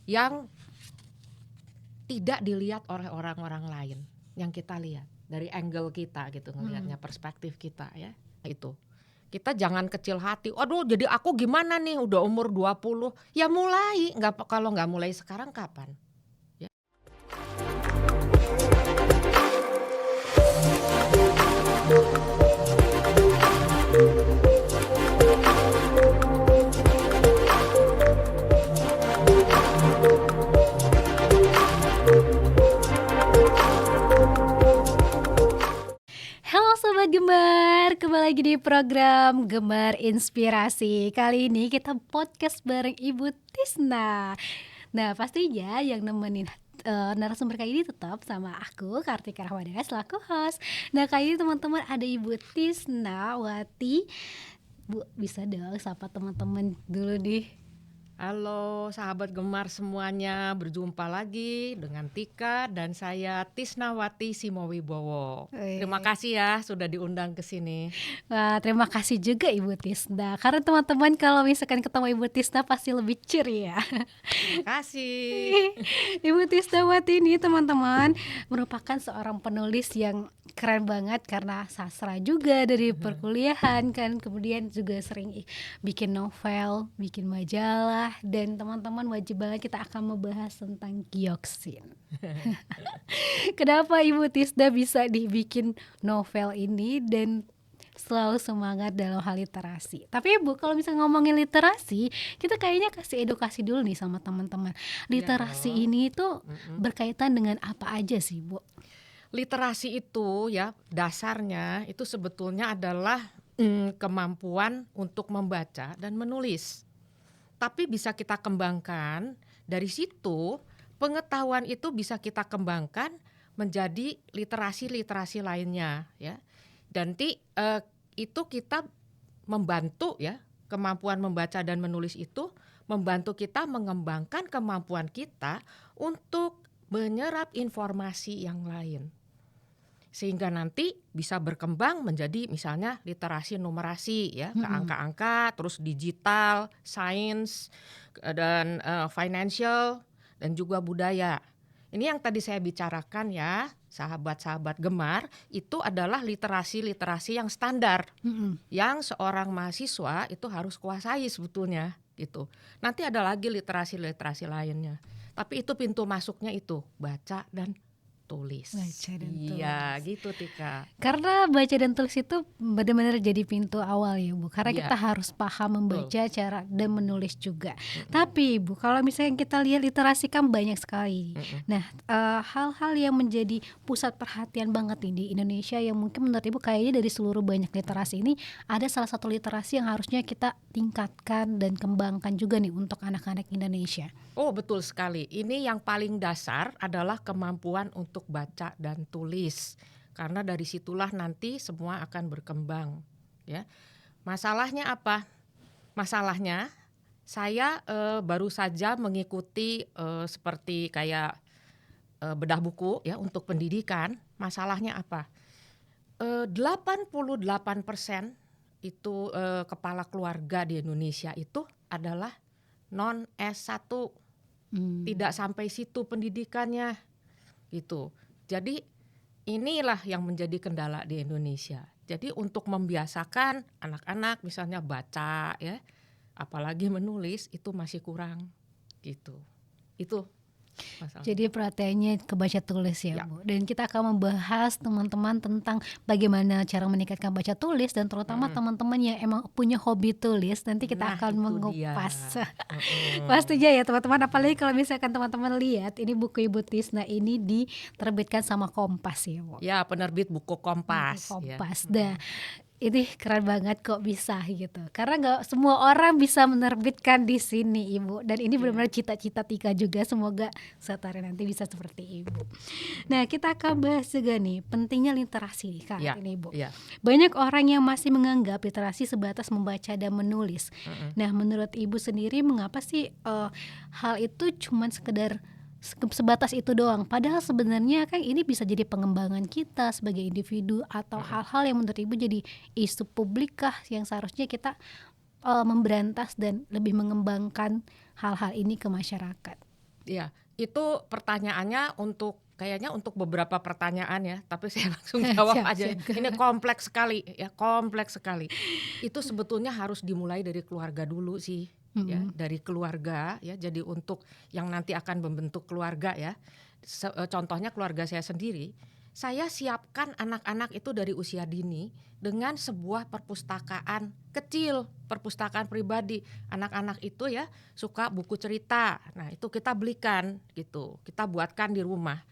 yang tidak dilihat oleh orang-orang lain, yang kita lihat dari angle kita gitu, ngelihatnya perspektif kita ya. Itu. Kita jangan kecil hati. Aduh, jadi aku gimana nih udah umur 20? Ya mulai, kalau nggak mulai sekarang kapan? Ya. Halo Sobat Gemar, kembali lagi di program Gemar Inspirasi. Kali ini kita podcast bareng Ibu Tisna. Nah pastinya yang nemenin narasumber kali ini tetap sama aku, Kartika Rahmadana selaku host. Nah kali ini teman-teman ada Ibu Tisna Wati. Bu, bisa dong sapa teman-teman dulu nih. Halo sahabat Gemar semuanya, berjumpa lagi dengan Tika dan saya Tisnawati Simowibowo. Terima kasih ya sudah diundang ke sini. Wah, terima kasih juga Ibu Tisna. Karena teman-teman kalau misalkan ketemu Ibu Tisna pasti lebih ceria. Terima kasih. Ibu Tisnawati ini teman-teman merupakan seorang penulis yang keren banget karena sastra juga dari perkuliahan kan, kemudian juga sering bikin novel, bikin majalah, dan teman-teman wajib banget kita akan membahas tentang gioksin. Kenapa Ibu Tisna bisa dibikin novel ini dan selalu semangat dalam hal literasi. Tapi Bu, kalau misalnya ngomongin literasi, kita kayaknya kasih edukasi dulu nih sama teman-teman. Literasi ini tuh berkaitan dengan apa aja sih, Bu? Literasi itu ya dasarnya itu sebetulnya adalah kemampuan untuk membaca dan menulis. Tapi bisa kita kembangkan dari situ, pengetahuan itu bisa kita kembangkan menjadi literasi lainnya ya. Dan itu kita membantu ya, kemampuan membaca dan menulis itu membantu kita mengembangkan kemampuan kita untuk menyerap informasi yang lain. Sehingga nanti bisa berkembang menjadi misalnya literasi numerasi ya, ke angka-angka, terus digital, sains, dan financial, dan juga budaya. Ini yang tadi saya bicarakan ya, sahabat-sahabat Gemar, itu adalah literasi yang standar, yang seorang mahasiswa itu harus kuasai sebetulnya gitu. Nanti ada lagi literasi lainnya, tapi itu pintu masuknya itu baca dan tulis. Baca dan Iya, tulis. gitu Tika. Karena baca dan tulis itu benar-benar jadi pintu awal ya Bu. Karena kita harus paham membaca cara dan menulis juga. Tapi Bu, kalau misalnya kita lihat literasi kan banyak sekali. Nah, hal-hal yang menjadi pusat perhatian banget nih di Indonesia yang mungkin menurut Ibu kayaknya dari seluruh banyak literasi ini ada salah satu literasi yang harusnya kita tingkatkan dan kembangkan juga nih untuk anak-anak Indonesia. Oh, betul sekali. Ini yang paling dasar adalah kemampuan untuk baca dan tulis. Karena dari situlah nanti semua akan berkembang, ya. Masalahnya apa? Masalahnya saya baru saja mengikuti seperti kayak bedah buku ya untuk pendidikan. Masalahnya apa? 88% itu kepala keluarga di Indonesia itu adalah non S1. Tidak sampai situ pendidikannya gitu. Jadi inilah yang menjadi kendala di Indonesia. Jadi untuk membiasakan anak-anak misalnya baca ya, apalagi menulis itu masih kurang gitu. Itu masalah. Jadi perhatiannya ke baca tulis ya Bu. Dan kita akan membahas teman-teman tentang bagaimana cara meningkatkan baca tulis dan terutama teman-teman yang emang punya hobi tulis. Nanti kita akan mengupas. Pastinya ya teman-teman, apalagi kalau misalkan teman-teman lihat ini buku Ibu Tisna ini diterbitkan sama Kompas ya Bu. Ya, penerbit buku Kompas. Kompas. Dah. Ini keren banget kok bisa gitu. Karena nggak semua orang bisa menerbitkan di sini Ibu. Dan ini benar-benar cita-cita Tika juga. Semoga suatu hari nanti bisa seperti Ibu. Nah kita akan bahas juga nih pentingnya literasi kali ini Ibu. Banyak orang yang masih menganggap literasi sebatas membaca dan menulis. Nah menurut Ibu sendiri mengapa sih hal itu cuma sekedar sebatas itu doang, padahal sebenarnya kan ini bisa jadi pengembangan kita sebagai individu atau hal-hal yang menurut Ibu jadi isu publik kah yang seharusnya kita memberantas dan lebih mengembangkan hal-hal ini ke masyarakat. Iya, itu pertanyaannya kayaknya untuk beberapa pertanyaan ya, tapi saya langsung jawab Siap, aja. siap. Ini kompleks sekali ya, kompleks sekali. Itu sebetulnya harus dimulai dari keluarga dulu sih, ya, Mm-mm. dari keluarga ya. Jadi untuk yang nanti akan membentuk keluarga ya, contohnya keluarga saya sendiri, saya siapkan anak-anak itu dari usia dini dengan sebuah perpustakaan kecil, perpustakaan pribadi. Anak-anak itu ya suka buku cerita. Nah, itu kita belikan gitu. Kita buatkan di rumah.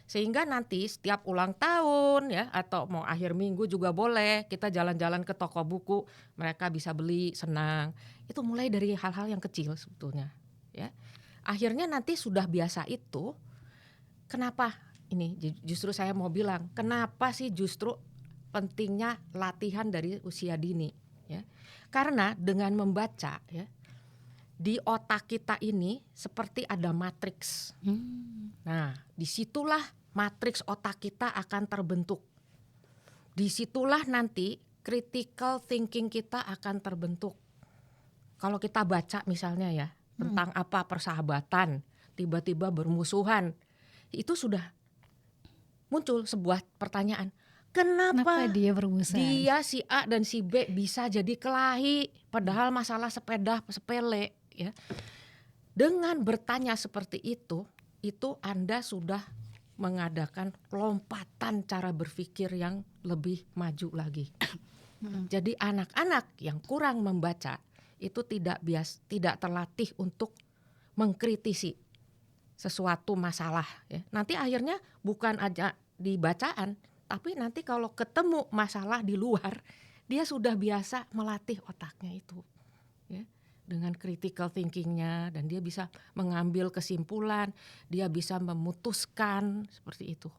Sehingga nanti setiap ulang tahun ya atau mau akhir minggu juga boleh, kita jalan-jalan ke toko buku, mereka bisa beli, senang. Itu mulai dari hal-hal yang kecil sebetulnya, ya. Akhirnya nanti sudah biasa itu, kenapa ini justru saya mau bilang, kenapa sih justru pentingnya latihan dari usia dini, ya. Karena dengan membaca ya, di otak kita ini seperti ada matriks. Nah, disitulah matriks otak kita akan terbentuk. Disitulah nanti critical thinking kita akan terbentuk. Kalau kita baca misalnya ya, tentang apa persahabatan, tiba-tiba bermusuhan, itu sudah muncul sebuah pertanyaan. Kenapa Kenapa dia bermusuhan? dia si A dan si B bisa jadi kelahi padahal masalah sepele ya. Dengan bertanya seperti itu Anda sudah mengadakan lompatan cara berpikir yang lebih maju lagi. Jadi anak-anak yang kurang membaca itu tidak terlatih untuk mengkritisi sesuatu masalah ya. Nanti akhirnya bukan aja di bacaan, tapi nanti kalau ketemu masalah di luar, dia sudah biasa melatih otaknya itu ya, dengan critical thinkingnya, dan dia bisa mengambil kesimpulan, dia bisa memutuskan seperti itu.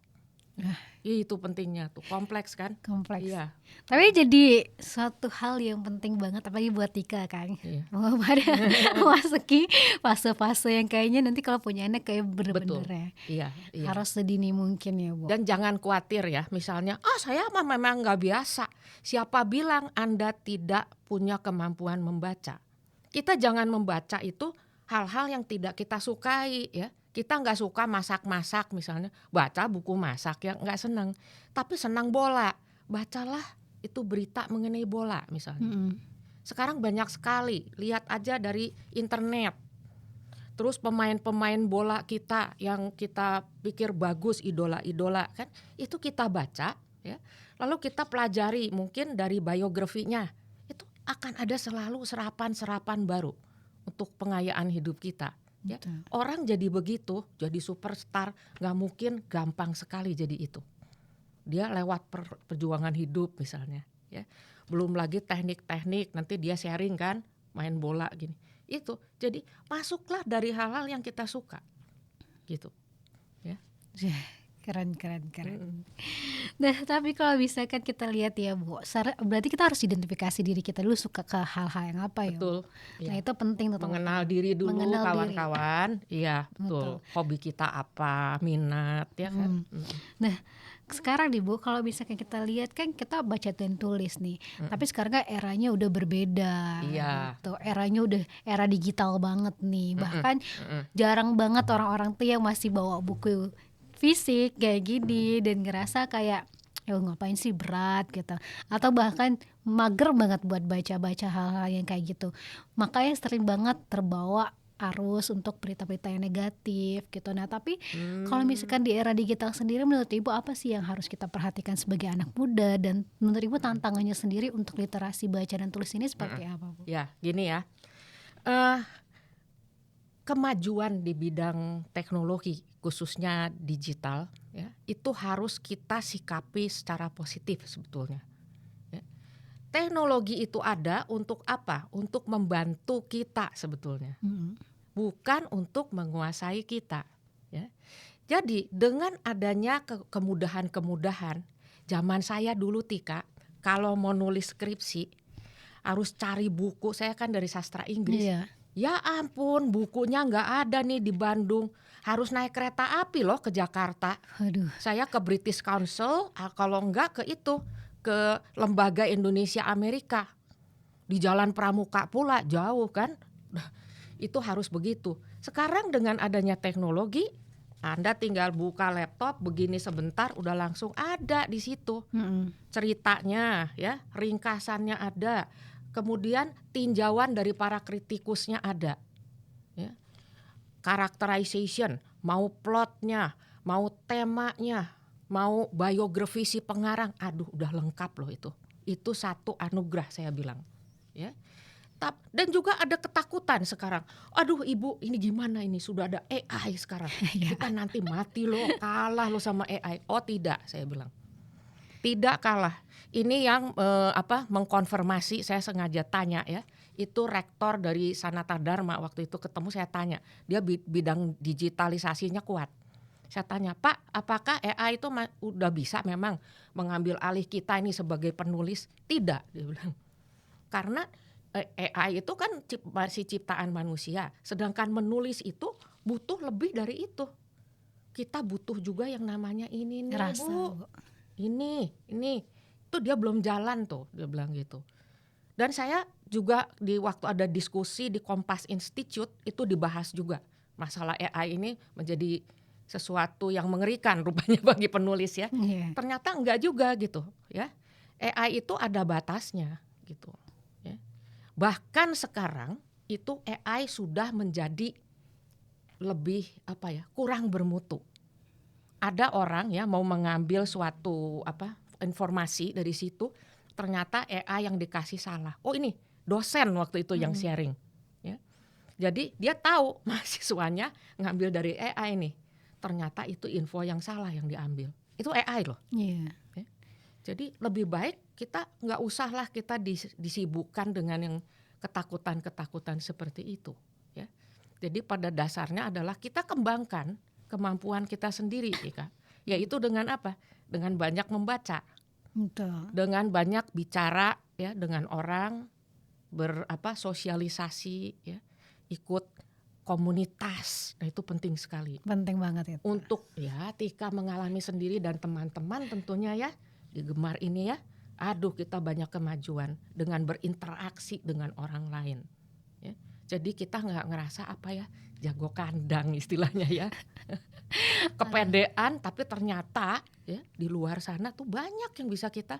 Itu pentingnya tuh, kompleks kan? Kompleks. Iya. Tapi jadi suatu hal yang penting banget apalagi buat Tika Kang. Iya. Mau pada memasuki fase-fase yang kayaknya nanti kalau punya anak kayak bener-bener Betul. ya. Iya. Harus sedini mungkin ya, Bu. Dan jangan khawatir ya, misalnya, saya memang nggak biasa. Siapa bilang Anda tidak punya kemampuan membaca? Kita jangan membaca itu hal-hal yang tidak kita sukai ya. Kita nggak suka masak-masak misalnya, baca buku masak ya nggak senang. Tapi senang bola, bacalah itu berita mengenai bola misalnya. Sekarang banyak sekali, lihat aja dari internet. Terus pemain-pemain bola kita yang kita pikir bagus, idola-idola kan, itu kita baca ya. Lalu kita pelajari mungkin dari biografinya. Itu akan ada selalu serapan-serapan baru untuk pengayaan hidup kita. Ya. Orang jadi begitu, jadi superstar, nggak mungkin gampang sekali jadi itu. Dia lewat perjuangan hidup misalnya. Ya. Belum lagi teknik-teknik, nanti dia sharing kan, main bola gini. Itu, jadi masuklah dari hal-hal yang kita suka, gitu. Ya. Keren. Nah, tapi kalau misalkan kita lihat ya, Bu, berarti kita harus identifikasi diri kita dulu suka ke hal-hal yang apa ya. Betul. Nah, itu penting tuh. Mengenal diri dulu, kawan-kawan. Iya, betul. Hobi kita apa, minat ya kan. Nah, sekarang nih, Bu, kalau misalkan kita lihat kan kita baca dan tulis nih. Tapi sekarang kan eranya udah berbeda. Iya. Gitu. Eranya udah era digital banget nih. Bahkan jarang banget orang-orang tuh yang masih bawa buku fisik kayak gini dan ngerasa kayak ngapain sih berat gitu, atau bahkan mager banget buat baca-baca hal-hal yang kayak gitu. Makanya sering banget terbawa arus untuk berita-berita yang negatif gitu. Nah, tapi kalau misalkan di era digital sendiri, menurut Ibu apa sih yang harus kita perhatikan sebagai anak muda, dan menurut Ibu tantangannya sendiri untuk literasi baca dan tulis ini seperti apa, Bu? Ya, gini ya. Kemajuan di bidang teknologi khususnya digital ya, itu harus kita sikapi secara positif sebetulnya ya. Teknologi itu ada untuk apa? Untuk membantu kita sebetulnya, bukan untuk menguasai kita ya. Jadi dengan adanya kemudahan-kemudahan, zaman saya dulu Tika, kalau mau nulis skripsi harus cari buku. Saya kan dari sastra Inggris. Ya ampun, bukunya nggak ada nih di Bandung. Harus naik kereta api loh ke Jakarta. Aduh. Saya ke British Council, kalau enggak ke Lembaga Indonesia Amerika. Di Jalan Pramuka pula, jauh kan. Itu harus begitu. Sekarang dengan adanya teknologi, Anda tinggal buka laptop begini sebentar udah langsung ada di situ. Ceritanya ya, ringkasannya ada. Kemudian tinjauan dari para kritikusnya ada. Ya. Characterization, mau plotnya, mau temanya, mau biografi si pengarang, aduh udah lengkap loh itu. Itu satu anugerah saya bilang. Ya. Dan juga ada ketakutan sekarang. Aduh ibu, ini gimana ini, sudah ada AI sekarang. Kita nanti mati loh, kalah loh sama AI. Oh tidak, saya bilang. Tidak kalah. Ini yang mengkonfirmasi, saya sengaja tanya ya. Itu rektor dari Sanata Dharma waktu itu ketemu, saya tanya. Dia bidang digitalisasinya kuat. Saya tanya, Pak, apakah AI itu udah bisa memang mengambil alih kita ini sebagai penulis? Tidak, dia bilang. Karena AI itu kan masih ciptaan manusia, sedangkan menulis itu butuh lebih dari itu. Kita butuh juga yang namanya ini nih, Rasa, Bu. Ini itu dia belum jalan tuh, dia bilang gitu. Dan saya juga di waktu ada diskusi di Kompas Institute itu dibahas juga masalah AI ini menjadi sesuatu yang mengerikan rupanya bagi penulis ya. Ternyata enggak juga gitu ya. AI itu ada batasnya gitu. Bahkan sekarang itu AI sudah menjadi lebih kurang bermutu. Ada orang ya mau mengambil suatu informasi dari situ, ternyata AI yang dikasih salah. Oh ini dosen waktu itu yang sharing. Ya. Jadi dia tahu mahasiswanya ngambil dari AI nih, ternyata itu info yang salah yang diambil. Itu AI loh. Yeah. Ya. Jadi lebih baik kita nggak usahlah kita disibukkan dengan yang ketakutan-ketakutan seperti itu. Ya. Jadi pada dasarnya adalah kita kembangkan kemampuan kita sendiri, Ika. Yaitu dengan apa? Dengan banyak membaca, dengan banyak bicara, ya, dengan orang, sosialisasi, ya, ikut komunitas. Nah itu penting sekali. Penting banget itu. Untuk ya Tika mengalami sendiri dan teman-teman tentunya ya. Di Gemar ini ya, aduh kita banyak kemajuan dengan berinteraksi dengan orang lain. Ya. Jadi kita nggak ngerasa jago kandang istilahnya ya. Kepedean, tapi ternyata ya di luar sana tuh banyak yang bisa kita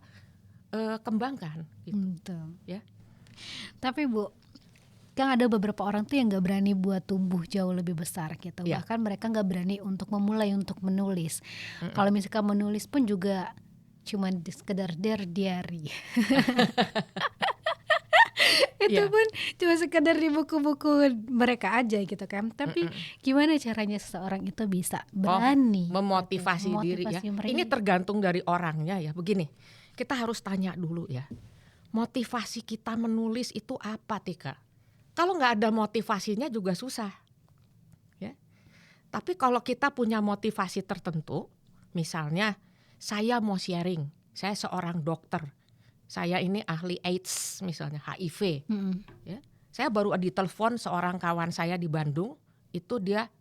kembangkan. Gitu. Betul. Ya. Tapi Bu, kan ada beberapa orang tuh yang nggak berani buat tumbuh jauh lebih besar gitu. Ya. Bahkan mereka nggak berani untuk memulai untuk menulis. Kalau misalkan menulis pun juga cuma sekedar diary. Itu pun cuma sekedar di buku-buku mereka aja gitu kan. Tapi gimana caranya seseorang itu bisa berani memotivasi diri ya. mereka? Ini tergantung dari orangnya ya. Begini, kita harus tanya dulu ya. Motivasi kita menulis itu apa, Tika? Kalau nggak ada motivasinya juga susah. Ya. Tapi kalau kita punya motivasi tertentu, misalnya saya mau sharing, saya seorang dokter, saya ini ahli AIDS misalnya, HIV. Ya. Saya baru ditelepon seorang kawan saya di Bandung, itu dia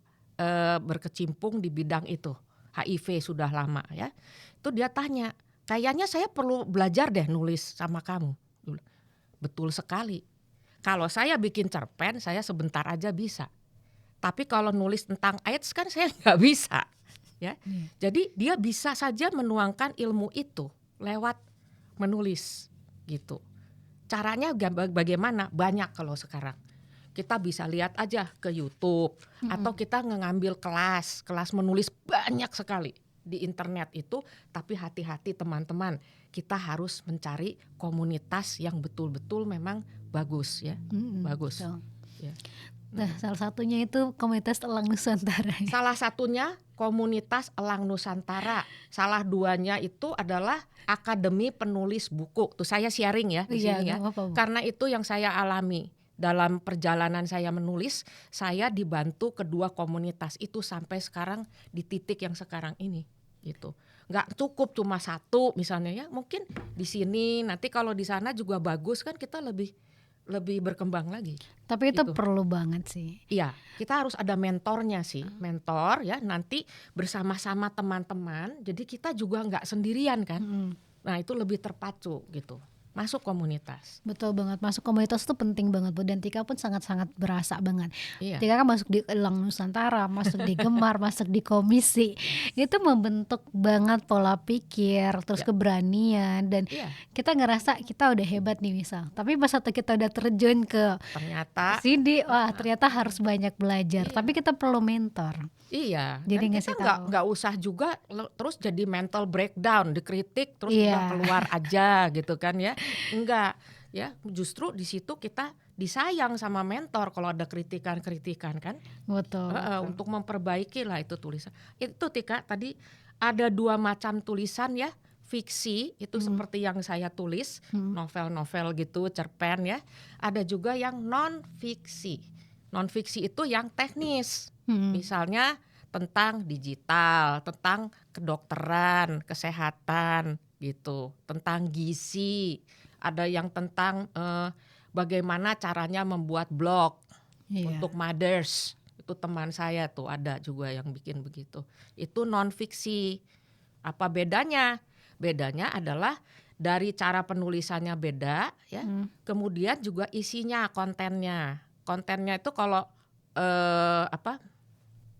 berkecimpung di bidang itu, HIV sudah lama ya. Itu dia tanya, kayaknya saya perlu belajar deh nulis sama kamu. Betul sekali. Kalau saya bikin cerpen, saya sebentar aja bisa. Tapi kalau nulis tentang AIDS kan saya nggak bisa. Ya, jadi dia bisa saja menuangkan ilmu itu lewat menulis gitu. Caranya bagaimana? Banyak kalau sekarang. Kita bisa lihat aja ke YouTube atau kita ngambil kelas menulis banyak sekali di internet itu. Tapi hati-hati teman-teman, kita harus mencari komunitas yang betul-betul memang bagus ya, bagus. Ya. Nah, salah satunya itu komunitas Elang Nusantara. Salah satunya komunitas Elang Nusantara. Salah duanya itu adalah Akademi Penulis Buku. Tuh saya sharing ya di sini ya. Karena itu yang saya alami dalam perjalanan saya menulis. Saya dibantu kedua komunitas itu sampai sekarang di titik yang sekarang ini. Gitu. Nggak cukup cuma satu misalnya ya. Mungkin di sini nanti kalau di sana juga bagus kan kita lebih berkembang lagi. Tapi itu perlu banget sih. Iya, kita harus ada mentornya sih, mentor ya. Nanti bersama-sama teman-teman, jadi kita juga nggak sendirian kan. Nah itu lebih terpacu gitu. masuk komunitas. Betul banget, masuk komunitas itu penting banget Bu, dan Tika pun sangat-sangat berasa banget. Iya, Tika kan masuk di Elang Nusantara, masuk di Gemar, masuk di komisi. Itu membentuk banget pola pikir, terus ya, keberanian, dan iya. kita ngerasa kita udah hebat nih misal. Tapi pas waktu kita udah terjun ke Ternyata sini, wah ternyata harus banyak belajar. iya. Tapi kita perlu mentor. Iya, Jadi dan ngasih kita tahu. nggak usah juga terus jadi mental breakdown, dikritik terus udah Iya, keluar aja gitu kan ya. Enggak, ya justru di situ kita disayang sama mentor kalau ada kritikan-kritikan kan. betul, betul. Untuk memperbaiki lah itu tulisan. Itu Tika tadi ada 2 macam tulisan ya. Fiksi itu seperti yang saya tulis, novel-novel gitu, cerpen ya. Ada juga yang non fiksi. Non fiksi itu yang teknis. Misalnya tentang digital, tentang kedokteran, kesehatan gitu, tentang gizi. Ada yang tentang bagaimana caranya membuat blog Iya. untuk mothers. Itu teman saya tuh ada juga yang bikin begitu. Itu non fiksi. Apa bedanya? Bedanya adalah dari cara penulisannya beda ya. Kemudian juga isinya, kontennya. Kontennya itu kalau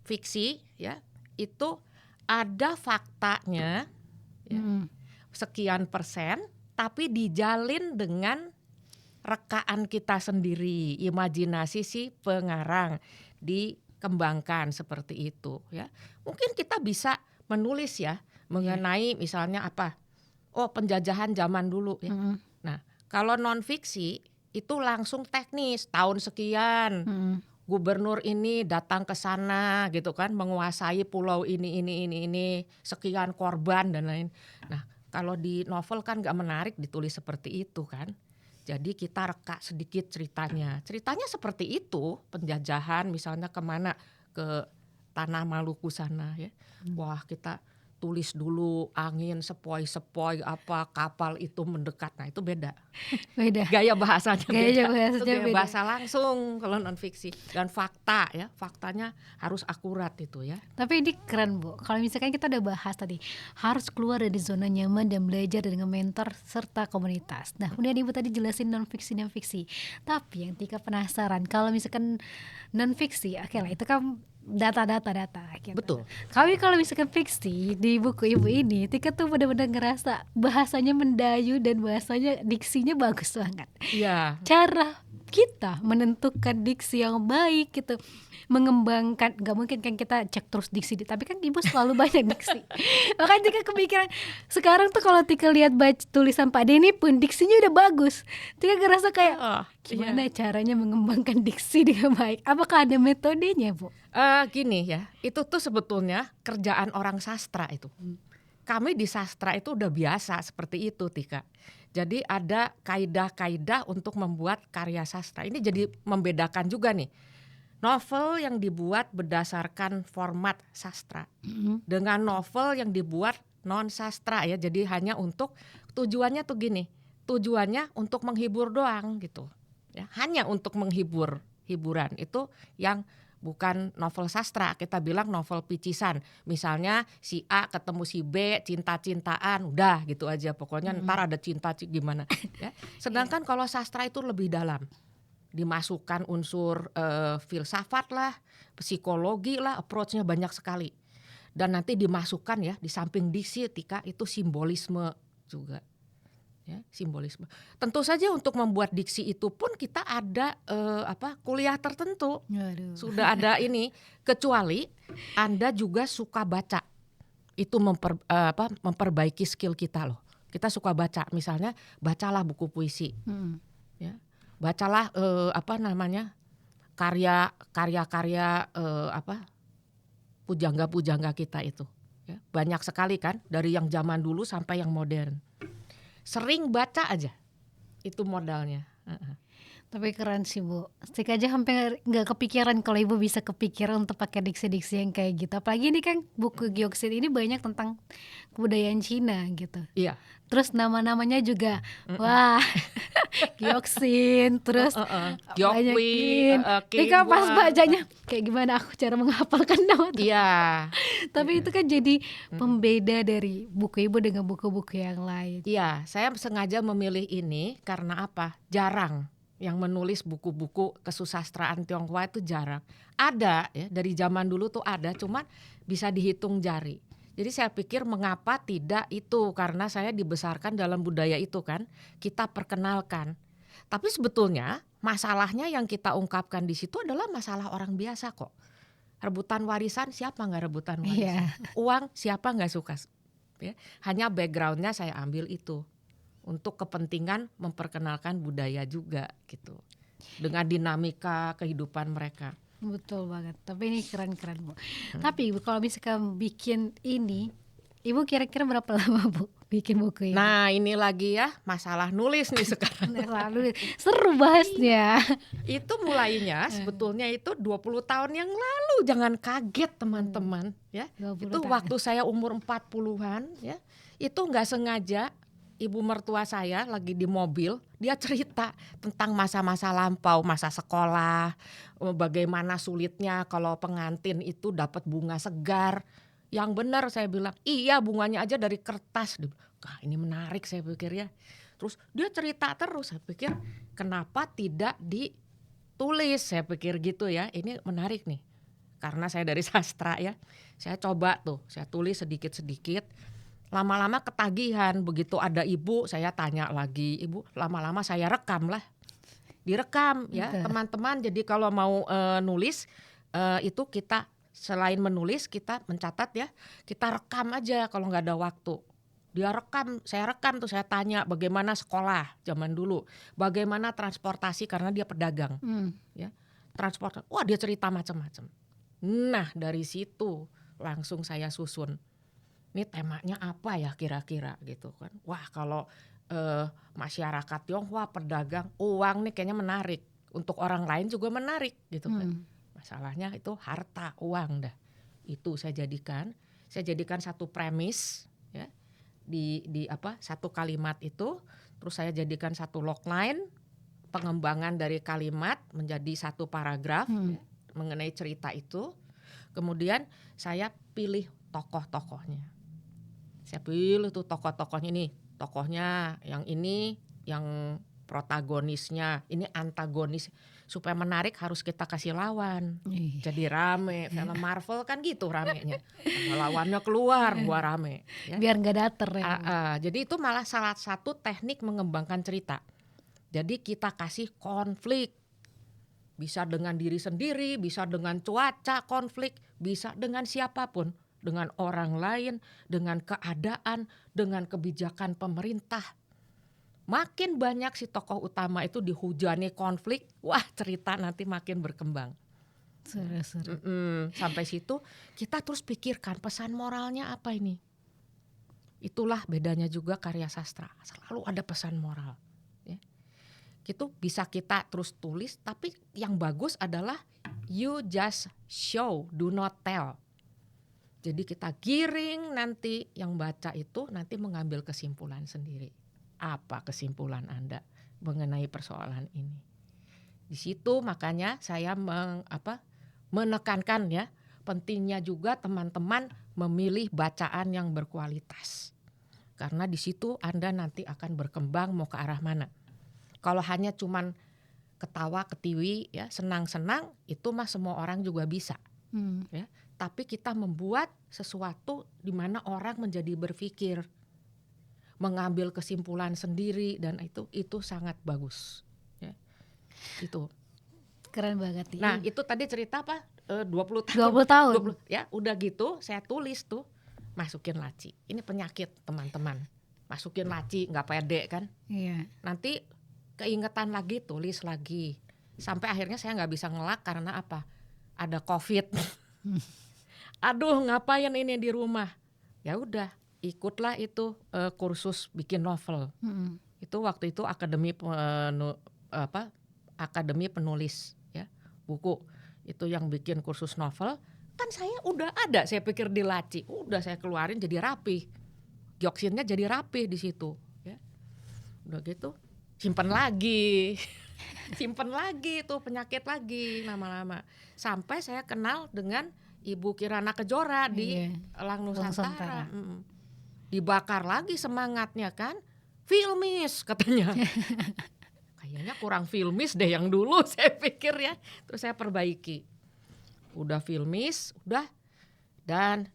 fiksi ya, itu ada faktanya ya, sekian persen, tapi dijalin dengan rekaan kita sendiri, imajinasi si pengarang dikembangkan seperti itu ya. Mungkin kita bisa menulis ya mengenai misalnya apa? Oh, penjajahan zaman dulu ya. Nah, kalau non fiksi itu langsung teknis, tahun sekian gubernur ini datang ke sana gitu kan, menguasai pulau ini, sekian korban dan lain. Nah, kalau di novel kan nggak menarik ditulis seperti itu kan. Jadi kita reka sedikit ceritanya. Ceritanya seperti itu, penjajahan misalnya kemana, ke tanah Maluku sana ya. Wah, kita tulis dulu angin sepoi-sepoi apa kapal itu mendekat. Nah, itu beda. Beda. Gaya bahasanya Gaya beda. bahasanya Itu gaya beda. bahasa langsung kalau non fiksi. Dan fakta ya, faktanya harus akurat itu ya. Tapi ini keren Bu, kalau misalkan kita udah bahas tadi harus keluar dari zona nyaman dan belajar dengan mentor serta komunitas. Nah kemudian Ibu tadi jelasin non fiksi. Tapi yang Tika penasaran, kalau misalkan non fiksi, oke lah itu kan data gitu. Betul. Kami kalau misalkan fiksi di buku Ibu ini, Tika tuh benar-benar ngerasa bahasanya mendayu dan bahasanya diksinya bagus banget. Iya. Cara kita menentukan diksi yang baik gitu, mengembangkan, nggak mungkin kan kita cek terus diksi, tapi kan Ibu selalu banyak diksi. Makanya Tika kepikiran sekarang tuh kalau Tika lihat baca tulisan Pak Denny pun diksinya udah bagus. Tika ngerasa kayak gimana caranya mengembangkan diksi dengan baik? Apakah ada metodenya Bu? Gini ya, itu tuh sebetulnya kerjaan orang sastra itu. Kami di sastra itu udah biasa seperti itu Tika. Jadi ada kaidah-kaidah untuk membuat karya sastra. Ini jadi membedakan juga nih. Novel yang dibuat berdasarkan format sastra dengan novel yang dibuat non sastra ya. Jadi hanya untuk tujuannya tuh gini. Tujuannya untuk menghibur doang gitu. Ya, hanya untuk menghibur, hiburan. Itu yang bukan novel sastra, kita bilang novel picisan. Misalnya si A ketemu si B, cinta-cintaan, udah gitu aja. Pokoknya ntar ada cinta gimana. Ya. Sedangkan kalau sastra itu lebih dalam. Dimasukkan unsur filsafat lah, psikologi lah, approach-nya banyak sekali. Dan nanti dimasukkan ya, di samping diksi Tika itu simbolisme juga. Ya, simbolisme. Tentu saja untuk membuat diksi itu pun kita ada kuliah tertentu. Aduh. Sudah ada ini, kecuali Anda juga suka baca. Itu memperbaiki skill kita loh. Kita suka baca, misalnya bacalah buku puisi. Ya. Bacalah karya-karya pujangga-pujangga kita itu. Ya. Banyak sekali kan, dari yang zaman dulu sampai yang modern. Sering baca aja, itu modalnya. Tapi keren sih Bu. Stik aja hampir nggak kepikiran kalau Ibu bisa kepikiran untuk pakai diksi-diksi yang kayak gitu. Apalagi ini kan buku Gyoksin ini banyak tentang kebudayaan Cina gitu. Iya. Terus nama-namanya juga Mm-mm. wah Gyoksin, terus banyak Gyokwi, Tika pas Kinhwa. bacanya kayak gimana aku cara menghafalkan nama tuh. Iya. Tapi itu kan jadi Mm-mm. pembeda dari buku Ibu dengan buku-buku yang lain. Iya, saya sengaja memilih ini karena apa? Jarang yang menulis buku-buku kesusastraan Tionghoa itu jarang. Ada ya, dari zaman dulu tuh ada, cuman bisa dihitung jari. Jadi saya pikir mengapa tidak itu, karena saya dibesarkan dalam budaya itu kan, kita perkenalkan. Tapi sebetulnya masalahnya yang kita ungkapkan di situ adalah masalah orang biasa kok. Rebutan warisan, siapa nggak rebutan warisan? Iya. Uang, siapa nggak suka? Ya, hanya backgroundnya saya ambil itu untuk kepentingan memperkenalkan budaya juga gitu, dengan dinamika kehidupan mereka. Betul banget. Tapi ini keren-keren Bu. Tapi Ibu kalau misalkan bikin ini, Ibu kira-kira berapa lama Bu bikin buku ini? Nah ini lagi ya masalah nulis nih sekarang. Lalu seru bahasnya. Itu mulainya sebetulnya itu 20 tahun yang lalu, jangan kaget teman-teman ya. 20 Itu tahun. waktu saya umur 40-an ya. Itu nggak sengaja ibu mertua saya lagi di mobil, dia cerita tentang masa-masa lampau, masa sekolah, bagaimana sulitnya kalau pengantin itu dapat bunga segar. Yang benar saya bilang, iya bunganya aja dari kertas. Ini menarik saya pikir ya. Terus dia cerita terus, saya pikir kenapa tidak ditulis, saya pikir gitu ya. Ini menarik nih, karena saya dari sastra ya. Saya coba tuh, saya tulis sedikit-sedikit. Lama-lama ketagihan, begitu ada ibu saya tanya lagi, ibu lama-lama saya rekam lah. Direkam ya Betul. teman-teman, jadi kalau mau nulis itu kita selain menulis kita mencatat ya, kita rekam aja kalau nggak ada waktu. Dia rekam, saya rekam tuh, saya tanya bagaimana sekolah zaman dulu, bagaimana transportasi karena dia pedagang ya, transport, wah dia cerita macam-macam. Nah dari situ langsung saya susun, ini temanya apa ya kira-kira gitu kan. Wah kalau masyarakat Tionghoa pedagang uang nih kayaknya menarik, untuk orang lain juga menarik gitu kan. Masalahnya itu harta uang dah. Itu saya jadikan satu premis ya, di apa satu kalimat itu, terus saya jadikan satu logline, pengembangan dari kalimat menjadi satu paragraf ya, mengenai cerita itu. Kemudian saya pilih tokoh-tokohnya. Saya pilih tuh tokoh-tokohnya, ini tokohnya yang ini, yang protagonisnya, ini antagonis. Supaya menarik harus kita kasih lawan. Jadi rame, film Marvel kan gitu ramenya. Lawannya keluar, gua rame. Ya. Biar nggak dater ya. Jadi itu malah salah satu teknik mengembangkan cerita. Jadi kita kasih konflik. Bisa dengan diri sendiri, bisa dengan cuaca konflik, bisa dengan siapapun. Dengan orang lain, dengan keadaan, dengan kebijakan pemerintah. Makin banyak si tokoh utama itu dihujani konflik, wah cerita nanti makin berkembang. Seru-seru. Sampai situ kita terus pikirkan pesan moralnya apa ini. Itulah bedanya juga karya sastra, selalu ada pesan moral. Ya. Itu bisa kita terus tulis, tapi yang bagus adalah you just show, do not tell. Jadi kita giring, nanti yang baca itu nanti mengambil kesimpulan sendiri. Apa kesimpulan Anda mengenai persoalan ini? Di situ makanya saya menekankan ya, pentingnya juga teman-teman memilih bacaan yang berkualitas. Karena di situ Anda nanti akan berkembang mau ke arah mana. Kalau hanya cuman ketawa ketiwi ya, senang-senang, itu mah semua orang juga bisa. Ya. Tapi kita membuat sesuatu di mana orang menjadi berpikir, mengambil kesimpulan sendiri, dan itu sangat bagus ya. Itu Keren banget nih. nah itu tadi cerita apa 20 20 tahun. ya udah gitu saya tulis tuh, masukin laci. Ini penyakit teman-teman, masukin laci nggak pede kan. Iya. Nanti keingetan lagi, tulis lagi, sampai akhirnya saya nggak bisa ngelak karena apa, ada COVID. Aduh ngapain ini di rumah, ya udah ikutlah itu kursus bikin novel. Itu waktu itu Akademi Penulis ya, buku itu yang bikin kursus novel. Kan saya udah ada, saya pikir di laci, udah saya keluarin jadi rapi, Gyoksinnya jadi rapi di situ ya. Udah gitu simpen lagi simpen lagi tuh penyakit lagi lama-lama, sampai saya kenal dengan Ibu Kirana Kejora di Iya, Elang Elang Nusantara. Nusantara. Dibakar lagi semangatnya kan, filmis katanya. Kayaknya kurang filmis deh yang dulu saya pikir ya. Terus saya perbaiki. Udah filmis, udah. Dan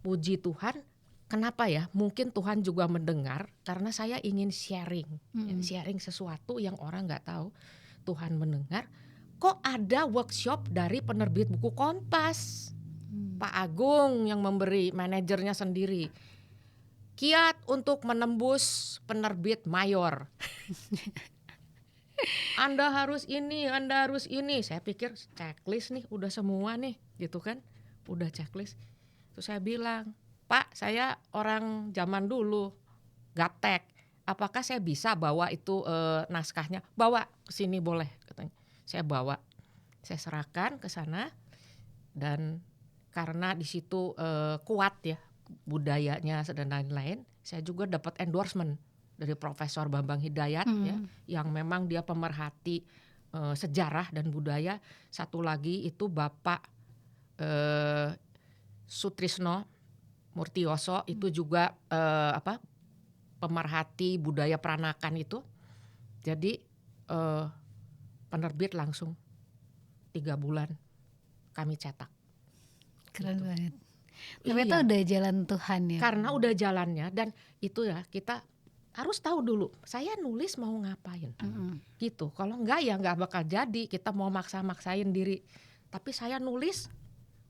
puji Tuhan, kenapa ya? Mungkin Tuhan juga mendengar karena saya ingin sharing. Sharing sesuatu yang orang gak tahu. Tuhan mendengar. Kok ada workshop dari penerbit buku Kompas? Pak Agung yang memberi, manajernya sendiri. Kiat untuk menembus penerbit mayor. Anda harus ini, Anda harus ini. Saya pikir checklist nih, udah semua nih, gitu kan? Udah checklist. Terus saya bilang, Pak, saya orang zaman dulu, gaptek. Apakah saya bisa bawa itu naskahnya? Bawa ke sini boleh, katanya. Saya bawa, saya serahkan ke sana, dan karena di situ kuat ya budayanya dan lain-lain, saya juga dapat endorsement dari Profesor Bambang Hidayat ya, yang memang dia pemerhati sejarah dan budaya. Satu lagi itu Bapak Sutrisno Murtioso, itu juga pemerhati budaya peranakan itu. Jadi penerbit langsung 3 bulan kami cetak. Keren Gitu. banget. Ternyata udah jalan Tuhan ya. Karena udah jalannya, dan itu ya kita harus tahu dulu saya nulis mau ngapain gitu. Kalau enggak ya enggak bakal jadi, kita mau maksa-maksain diri. Tapi saya nulis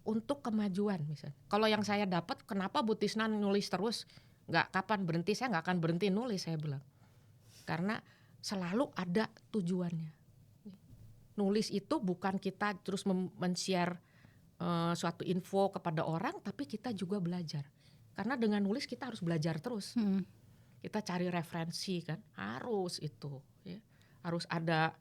untuk kemajuan misalnya. Kalau yang saya dapat, kenapa Bu Tisna nulis terus, enggak kapan berhenti, saya enggak akan berhenti nulis, saya bilang. Karena selalu ada tujuannya. Nulis itu bukan kita terus men-share suatu info kepada orang, tapi kita juga belajar. Karena dengan nulis kita harus belajar terus. Kita cari referensi kan, harus itu ya. Harus ada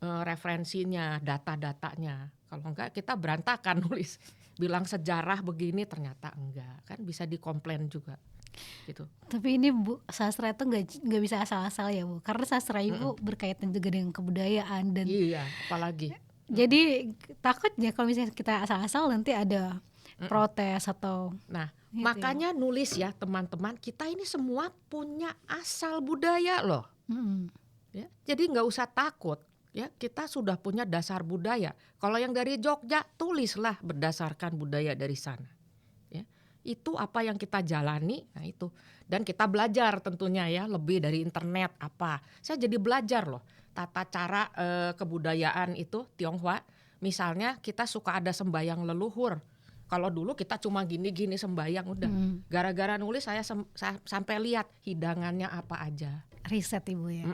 referensinya, data-datanya. Kalau enggak kita berantakan nulis. Bilang sejarah begini ternyata enggak, kan bisa dikomplain juga gitu. Tapi ini Bu, sastra itu nggak bisa asal-asal ya Bu, karena sastra Ibu berkaitan juga dengan kebudayaan dan Iya, apalagi jadi takutnya kalau misalnya kita asal-asal nanti ada protes atau nah gitu makanya nulis ya teman-teman, kita ini semua punya asal budaya loh. Ya, jadi nggak usah takut ya, kita sudah punya dasar budaya. Kalau yang dari Jogja, tulislah berdasarkan budaya dari sana ya. Itu apa yang kita jalani, nah itu. Dan kita belajar tentunya ya, lebih dari internet apa. Saya jadi belajar loh tata cara kebudayaan itu Tionghoa. Misalnya kita suka ada sembayang leluhur. Kalau dulu kita cuma gini-gini sembayang udah. Gara-gara nulis saya sampai lihat hidangannya apa aja. riset Ibu ya.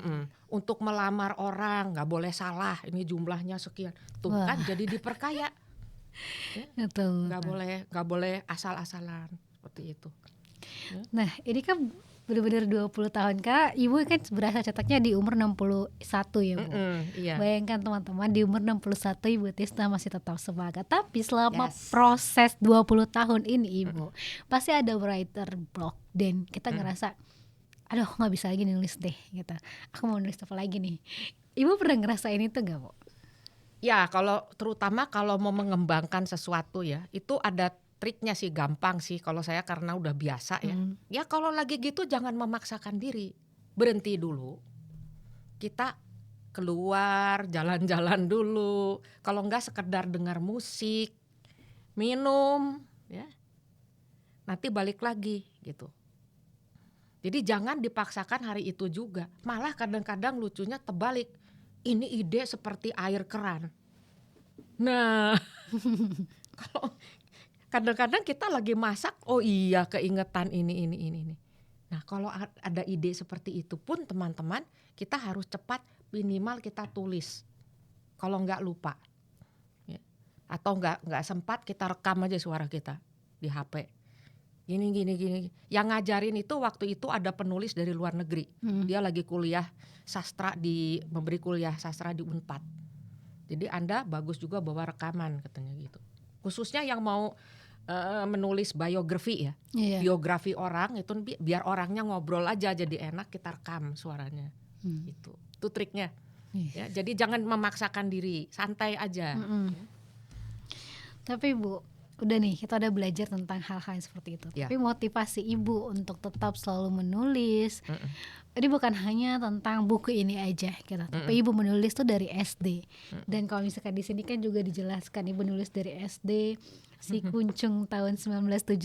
Untuk melamar orang nggak boleh salah, ini jumlahnya sekian. Tuh kan jadi diperkaya. Ya? Betul. Nggak boleh asal-asalan seperti itu. Nah ini kan benar-benar 20 tahun, Kak. Ibu kan berasa cetaknya di umur 61 ya Bu. Iya. Bayangkan teman-teman, di umur 61 Ibu Tisna masih tetap semangat. Tapi selama proses 20 tahun ini Ibu pasti ada writer block, dan kita ngerasa aduh gak bisa lagi nulis deh gitu. Aku mau nulis apa lagi nih. Ibu pernah ngerasain itu gak Bu? Ya terutama kalau mau mengembangkan sesuatu ya, itu ada triknya sih, gampang sih kalau saya karena udah biasa ya. Ya kalau lagi gitu jangan memaksakan diri, berhenti dulu. Kita keluar jalan-jalan dulu. Kalau enggak sekedar dengar musik, minum, ya. Nanti balik lagi gitu. Jadi jangan dipaksakan hari itu juga. Malah kadang-kadang lucunya terbalik. Ini ide seperti air keran. Nah, kalau kadang-kadang kita lagi masak, oh iya keingetan ini. Nah kalau ada ide seperti itu pun teman-teman, kita harus cepat, minimal kita tulis. Kalau nggak lupa, ya. Atau nggak sempat, kita rekam aja suara kita di HP. Gini. Yang ngajarin itu waktu itu ada penulis dari luar negeri. Dia lagi kuliah sastra memberi kuliah sastra di Unpad. Jadi Anda bagus juga bawa rekaman katanya gitu. Khususnya yang mau menulis biografi ya, Iya. biografi orang itu biar orangnya ngobrol aja jadi enak, kita rekam suaranya. Gitu. Itu triknya. Iya. Ya, jadi jangan memaksakan diri, santai aja. Tapi Bu, udah nih kita udah belajar tentang hal-hal yang seperti itu. Ya. Tapi motivasi Ibu untuk tetap selalu menulis, ini bukan hanya tentang buku ini aja gitu. Tapi Ibu menulis tuh dari SD. Dan kalau misalkan di sini kan juga dijelaskan Ibu nulis dari SD, Si Kuncung tahun 1975,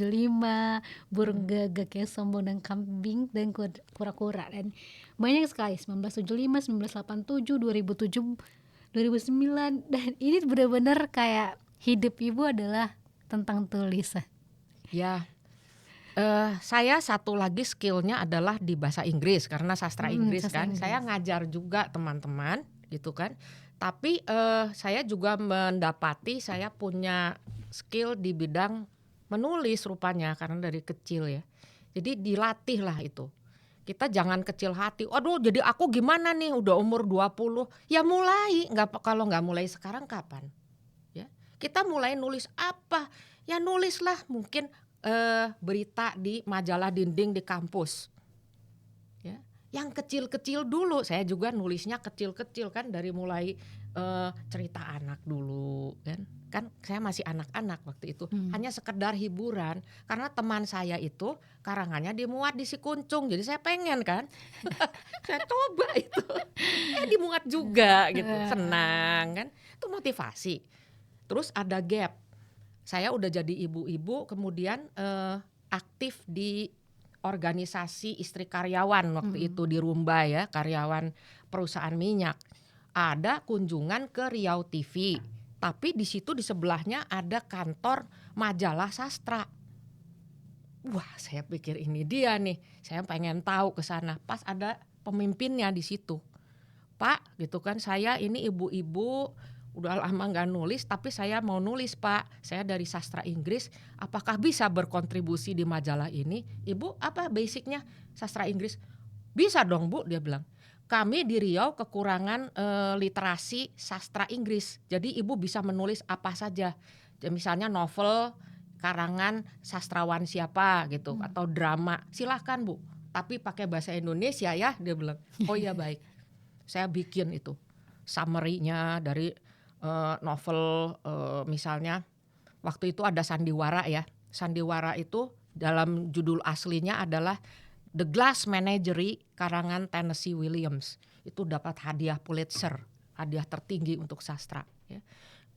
Burung Gagak yang sombong dan kambing dan kura-kura, dan banyak sekali 1975, 1987, 2007, 2009, dan ini benar-benar kayak hidup Ibu adalah tentang tulisan. Ya, saya satu lagi skillnya adalah di bahasa Inggris karena sastra Inggris sastra kan. Inggris. Saya ngajar juga teman-teman gitu kan. Tapi saya juga mendapati saya punya skill di bidang menulis rupanya karena dari kecil ya. Jadi dilatih lah itu. Kita jangan kecil hati. Aduh, jadi aku gimana nih udah umur 20? Ya mulai, kalau nggak mulai sekarang kapan? Ya. Kita mulai nulis apa? Ya nulislah mungkin berita di majalah dinding di kampus. Ya. Yang kecil-kecil dulu, saya juga nulisnya kecil-kecil kan, dari mulai cerita anak dulu kan saya masih anak-anak waktu itu, hanya sekedar hiburan karena teman saya itu karangannya dimuat di Si Kuncung, jadi saya pengen kan saya coba itu, dimuat juga gitu, senang kan, itu motivasi. Terus ada gap, saya udah jadi ibu-ibu, kemudian aktif di organisasi istri karyawan waktu itu di Rumba ya, karyawan perusahaan minyak. Ada kunjungan ke Riau TV, tapi di situ di sebelahnya ada kantor majalah sastra. Wah, saya pikir ini dia nih, saya pengen tahu ke sana. Pas ada pemimpinnya di situ, Pak, gitu kan, saya ini ibu-ibu udah lama nggak nulis, tapi saya mau nulis Pak, saya dari sastra Inggris, apakah bisa berkontribusi di majalah ini? Ibu apa basicnya sastra Inggris? Bisa dong Bu, dia bilang. Kami di Riau kekurangan literasi sastra Inggris, jadi ibu bisa menulis apa saja, misalnya novel karangan sastrawan siapa gitu, atau drama, silahkan Bu, tapi pakai bahasa Indonesia ya, dia bilang. Oh iya baik. Saya bikin itu summary-nya dari novel, misalnya waktu itu ada Sandiwara ya. Sandiwara itu dalam judul aslinya adalah The Glass Menagerie karangan Tennessee Williams. Itu dapat hadiah Pulitzer, hadiah tertinggi untuk sastra ya.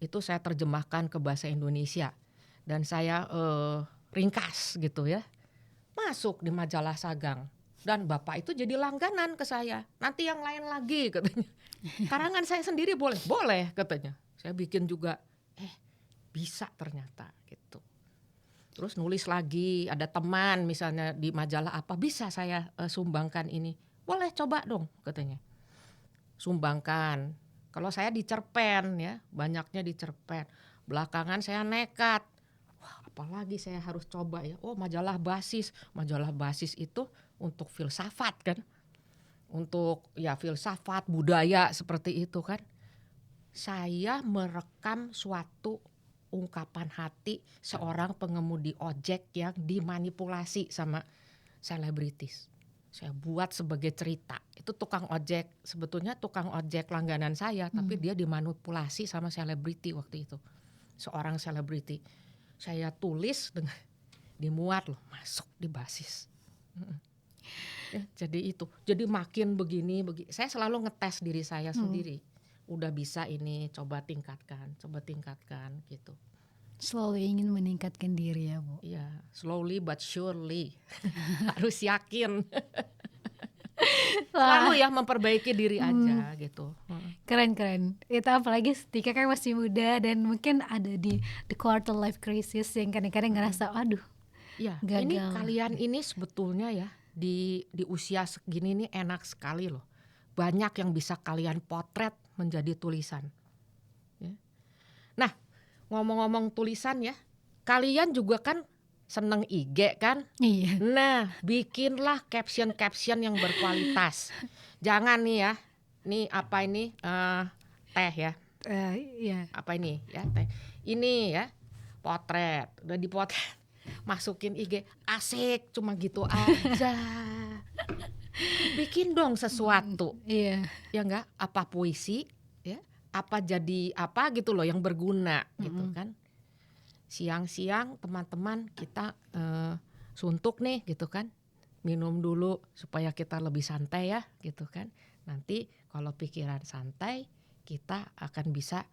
Itu saya terjemahkan ke bahasa Indonesia dan saya ringkas gitu ya. Masuk di majalah Sagang. Dan Bapak itu jadi langganan ke saya. Nanti yang lain lagi katanya. Karangan saya sendiri boleh? Boleh katanya. Saya bikin juga. Bisa ternyata gitu. Terus nulis lagi, ada teman misalnya di majalah apa, bisa saya sumbangkan ini. Boleh, coba dong katanya. Sumbangkan. Kalau saya di cerpen ya, banyaknya di cerpen. Belakangan saya nekat. Wah, apalagi saya harus coba ya. Oh, majalah basis. Majalah basis itu untuk filsafat kan. Untuk ya filsafat, budaya seperti itu kan. Saya merekam suatu ungkapan hati seorang pengemudi ojek yang dimanipulasi sama selebritis. Saya buat sebagai cerita. Itu tukang ojek, sebetulnya tukang ojek langganan saya, tapi dia dimanipulasi sama selebriti waktu itu. Seorang selebriti. Saya tulis dengan dimuat loh, masuk di basis. Ya, jadi itu. Jadi makin begini. Saya selalu ngetes diri saya sendiri. Udah bisa ini, coba tingkatkan gitu. Selalu ingin meningkatkan diri ya Bu. Iya, slowly but surely. Harus yakin. Selalu ya memperbaiki diri aja gitu. Keren. Itu apalagi Tika kan masih muda dan mungkin ada di the quarter life crisis yang kadang-kadang ngerasa aduh. Ya, gagal. ini kalian ini sebetulnya ya di usia segini nih enak sekali loh. Banyak yang bisa kalian potret menjadi tulisan. Ya. Nah, ngomong-ngomong tulisan ya, kalian juga kan seneng IG kan? Iya. Nah, bikinlah caption yang berkualitas. Jangan nih ya, nih apa ini teh ya. Ya. Apa ini ya? Ini ya, potret. Udah dipotret, masukin IG, asik, cuma gitu aja. Bikin dong sesuatu. Iya. Ya enggak, apa puisi ya, apa jadi apa gitu loh yang berguna gitu kan. Siang-siang teman-teman kita suntuk nih gitu kan, minum dulu supaya kita lebih santai ya gitu kan. Nanti kalau pikiran santai kita akan bisa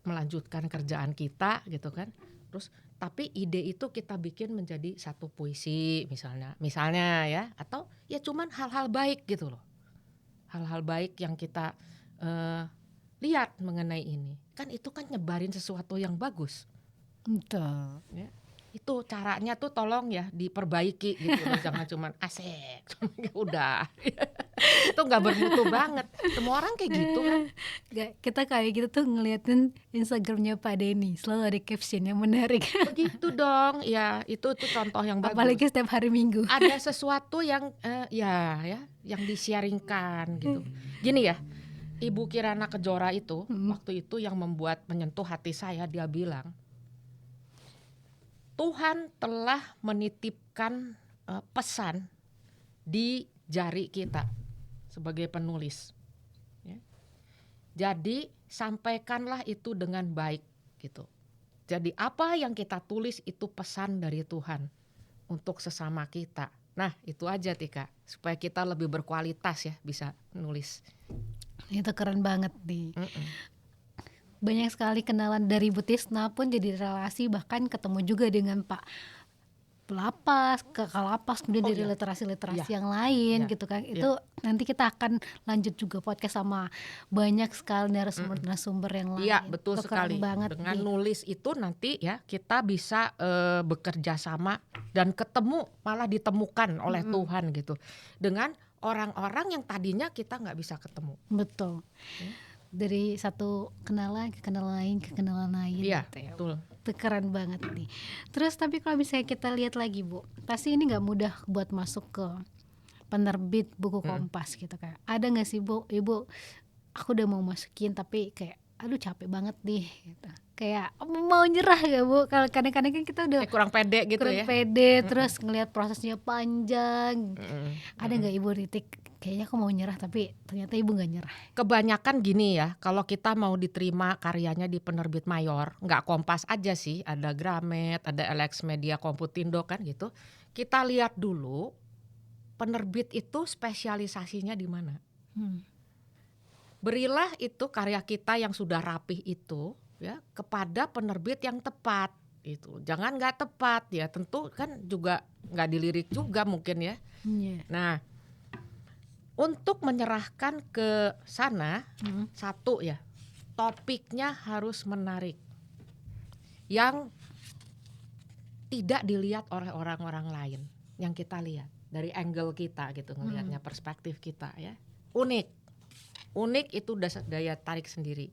melanjutkan kerjaan kita gitu kan. Terus tapi ide itu kita bikin menjadi satu puisi misalnya ya, atau ya cuman hal-hal baik gitu loh. Hal-hal baik yang kita lihat mengenai ini. Kan itu kan nyebarin sesuatu yang bagus. Betul. Ya. Itu caranya tuh tolong ya diperbaiki gitu loh. Jangan cuman asik, udah. Itu gak bermutu banget. Semua orang kayak gitu kan. Gak, kita kayak gitu tuh ngeliatin Instagramnya Pak Denny, selalu ada caption yang menarik. Begitu dong. Ya itu tuh contoh yang bagus. Apalagi setiap hari Minggu. Ada sesuatu yang yang disiaringkan gitu. Gini ya, Ibu Kirana Kejora itu waktu itu yang menyentuh hati saya, dia bilang Tuhan telah menitipkan pesan di jari kita sebagai penulis. Ya. Jadi sampaikanlah itu dengan baik gitu. Jadi apa yang kita tulis itu pesan dari Tuhan untuk sesama kita. Nah itu aja Tika, supaya kita lebih berkualitas ya bisa nulis. Itu keren banget nih. Banyak sekali kenalan dari Bu Tisna pun jadi relasi, bahkan ketemu juga dengan Pak Lapas, Kakak Lapas, kemudian dari literasi-literasi yang lain gitu kan. Itu nanti kita akan lanjut juga podcast sama banyak sekali narasumber-narasumber yang lain. Iya betul itu sekali. Banget dengan nulis itu nanti ya kita bisa bekerja sama dan ketemu, malah ditemukan oleh Tuhan gitu. Dengan orang-orang yang tadinya kita nggak bisa ketemu. Betul. Dari satu kenalan ke kenalan lain Iya gitu ya. betul. Itu keren banget nih. Terus tapi kalau misalnya kita lihat lagi Bu, pasti ini nggak mudah buat masuk ke penerbit buku Kompas gitu kan. Ada nggak sih Bu, Ibu aku udah mau masukin tapi kayak aduh capek banget nih gitu. Kayak mau nyerah gak Bu? Kalau kadang-kadang kan kita udah kurang pede gitu kurang ya. pede, terus ngelihat prosesnya panjang. Ada nggak Ibu titik kayaknya aku mau nyerah tapi ternyata Ibu nggak nyerah? Kebanyakan gini ya, kalau kita mau diterima karyanya di penerbit mayor, nggak Kompas aja sih, ada Gramet, ada LX Media, Komputindo kan gitu. Kita lihat dulu penerbit itu spesialisasinya di mana. Berilah itu karya kita yang sudah rapih itu ya kepada penerbit yang tepat itu. Jangan nggak tepat ya, tentu kan juga nggak dilirik juga mungkin ya. Nah, untuk menyerahkan ke sana satu ya, topiknya harus menarik, yang tidak dilihat oleh orang-orang lain, yang kita lihat dari angle kita gitu, ngelihatnya perspektif kita ya, unik itu udah daya tarik sendiri.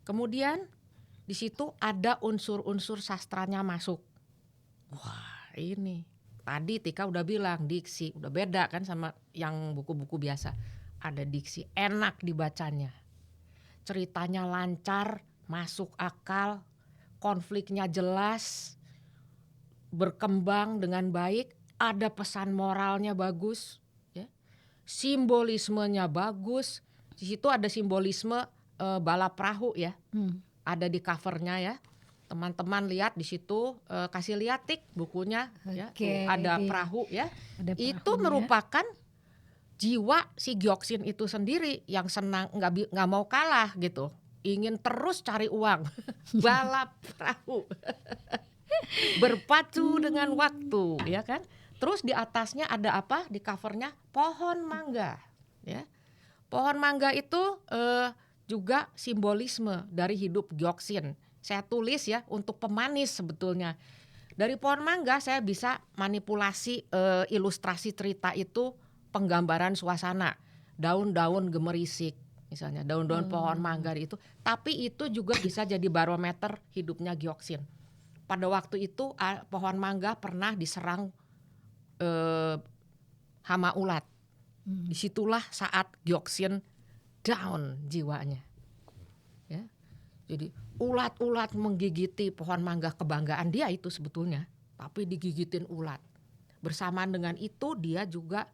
Kemudian di situ ada unsur-unsur sastranya masuk. Wah ini tadi Tika udah bilang diksi udah beda kan sama yang buku-buku biasa. Ada diksi enak dibacanya, ceritanya lancar, masuk akal, konfliknya jelas, berkembang dengan baik, ada pesan moralnya bagus, ya. Simbolismenya bagus. Di situ ada simbolisme balap perahu ya, ada di covernya ya. Teman-teman lihat di situ, kasih lihat Tik bukunya ya, tuh, ada perahu ya. Ada itu merupakan jiwa si Gyoksin itu sendiri yang senang, nggak mau kalah gitu, ingin terus cari uang, balap perahu, berpacu dengan waktu ya kan. Terus di atasnya ada apa? Di covernya pohon mangga ya. Pohon mangga itu juga simbolisme dari hidup Gyoksin. Saya tulis ya untuk pemanis sebetulnya. Dari pohon mangga saya bisa manipulasi ilustrasi cerita itu, penggambaran suasana. Daun-daun gemerisik misalnya, daun-daun pohon mangga itu. Tapi itu juga bisa jadi barometer hidupnya Gyoksin. Pada waktu itu pohon mangga pernah diserang hama ulat. Disitulah saat Gyoksin down jiwanya. Jadi ulat-ulat menggigiti pohon mangga kebanggaan dia itu sebetulnya, tapi digigitin ulat. Bersamaan dengan itu dia juga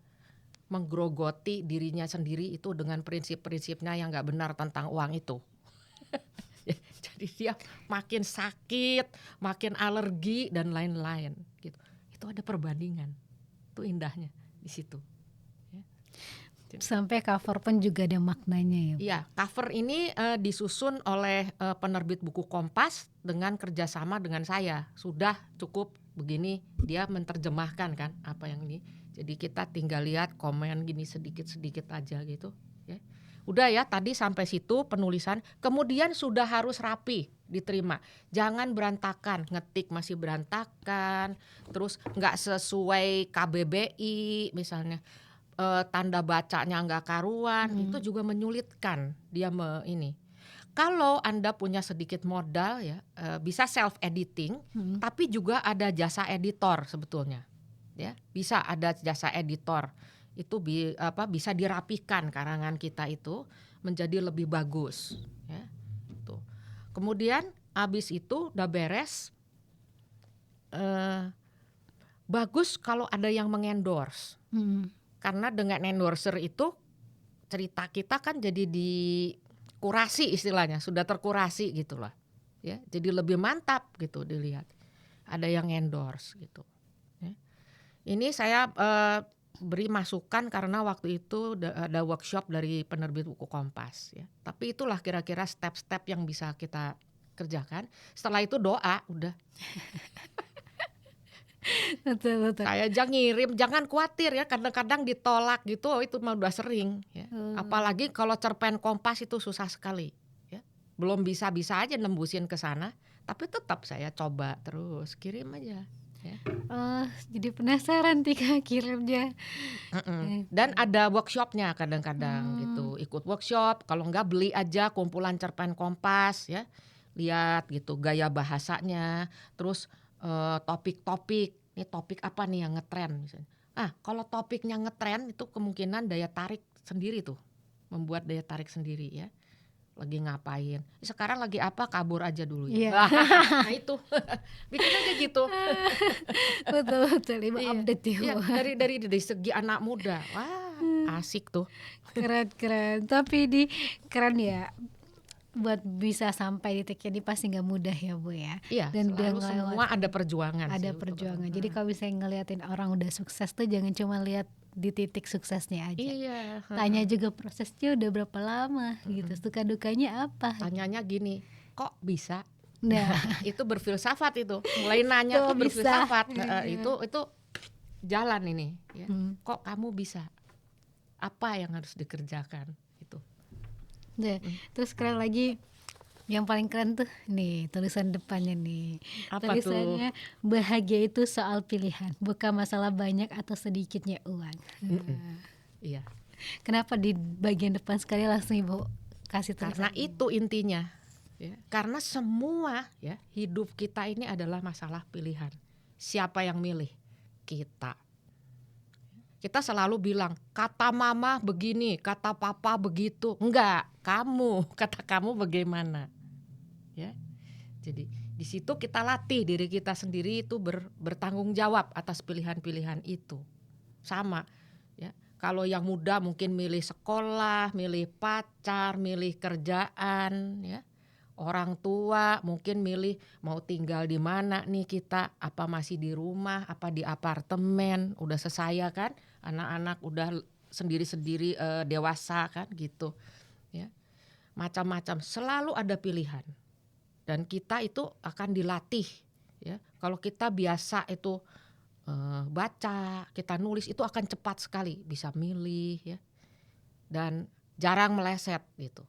menggerogoti dirinya sendiri itu dengan prinsip-prinsipnya yang nggak benar tentang uang itu. Jadi dia makin sakit, makin alergi dan lain-lain gitu. Itu ada perbandingan. Itu indahnya di situ. Sampai cover pun juga ada maknanya ya. Iya, cover ini disusun oleh penerbit buku Kompas dengan kerjasama dengan saya. Sudah cukup begini, dia menerjemahkan kan apa yang ini. Jadi kita tinggal lihat komen gini sedikit-sedikit aja gitu. Ya. Udah ya, tadi sampai situ penulisan. Kemudian sudah harus rapi diterima. Jangan berantakan, ngetik masih berantakan. Terus nggak sesuai KBBI misalnya. Tanda bacanya nggak karuan, itu juga menyulitkan dia ini. Kalau Anda punya sedikit modal ya, bisa self editing, tapi juga ada jasa editor sebetulnya. Ya, bisa ada jasa editor. Itu bisa dirapikan karangan kita itu menjadi lebih bagus, ya. Tuh. Kemudian habis itu udah beres, bagus kalau ada yang mengendorse. Karena dengan endorser itu cerita kita kan jadi dikurasi istilahnya, sudah terkurasi gitu lah. Ya, jadi lebih mantap gitu dilihat. Ada yang endorse gitu. Ya. Ini saya beri masukan karena waktu itu ada workshop dari penerbit buku Kompas. Ya. Tapi itulah kira-kira step-step yang bisa kita kerjakan. Setelah itu doa udah. Betul. Saya aja ngirim, jangan khawatir ya, kadang-kadang ditolak gitu, itu mah udah sering ya. Apalagi kalau cerpen Kompas itu susah sekali ya. Belum bisa aja nembusin ke sana, tapi tetap saya coba terus kirim aja ya. Jadi penasaran Tika kirimnya. Dan ada workshopnya kadang-kadang gitu, ikut workshop, kalau enggak beli aja kumpulan cerpen Kompas ya. Lihat gitu gaya bahasanya, terus topik-topik, ini topik apa nih yang ngetren misalnya. Kalau topiknya ngetren itu kemungkinan daya tarik sendiri tuh, membuat daya tarik sendiri ya. Lagi ngapain? Sekarang lagi apa? Kabur aja dulu ya. Iya. Nah itu, bikin aja gitu. Betul Ibu Iya, update ya. iya, dari segi anak muda, wah asik tuh. Keren. Tapi ini keren ya. Buat bisa sampai di titik ini pasti nggak mudah ya Bu ya. Iya, Dan selalu udah semua ada perjuangan. ada sih, perjuangan. Jadi kalau misalnya ngeliatin orang udah sukses tuh jangan cuma lihat di titik suksesnya aja. Iya. Tanya juga prosesnya udah berapa lama gitu. Suka dukanya apa? Tanyanya gini, kok bisa? Nah, Itu berfilsafat itu. Mulai nanya Kok tuh bisa? berfilsafat. Itu jalan ini. Ya. Kok kamu bisa? Apa yang harus dikerjakan? Itu. Nah, terus keren lagi. Yang paling keren tuh nih tulisan depannya nih. Apa Tulisannya bahagia itu soal pilihan, bukan masalah banyak atau sedikitnya uang. Iya. Kenapa di bagian depan sekali langsung Ibu kasih tulisan? Karena itu intinya. Ya. Karena semua ya hidup kita ini adalah masalah pilihan. Siapa yang milih? Kita. Kita selalu bilang kata mama begini, kata papa begitu. Enggak, kamu, kata kamu bagaimana? Ya. Jadi di situ kita latih diri kita sendiri itu bertanggung jawab atas pilihan-pilihan itu. Sama ya. Kalau yang muda mungkin milih sekolah, milih pacar, milih kerjaan ya. Orang tua mungkin milih mau tinggal di mana nih kita, apa masih di rumah, apa di apartemen, udah sesaya kan, anak-anak udah sendiri-sendiri dewasa kan gitu ya. Macam-macam, selalu ada pilihan. Dan kita itu akan dilatih ya. Kalau kita biasa itu baca, kita nulis itu akan cepat sekali bisa milih ya. Dan jarang meleset gitu.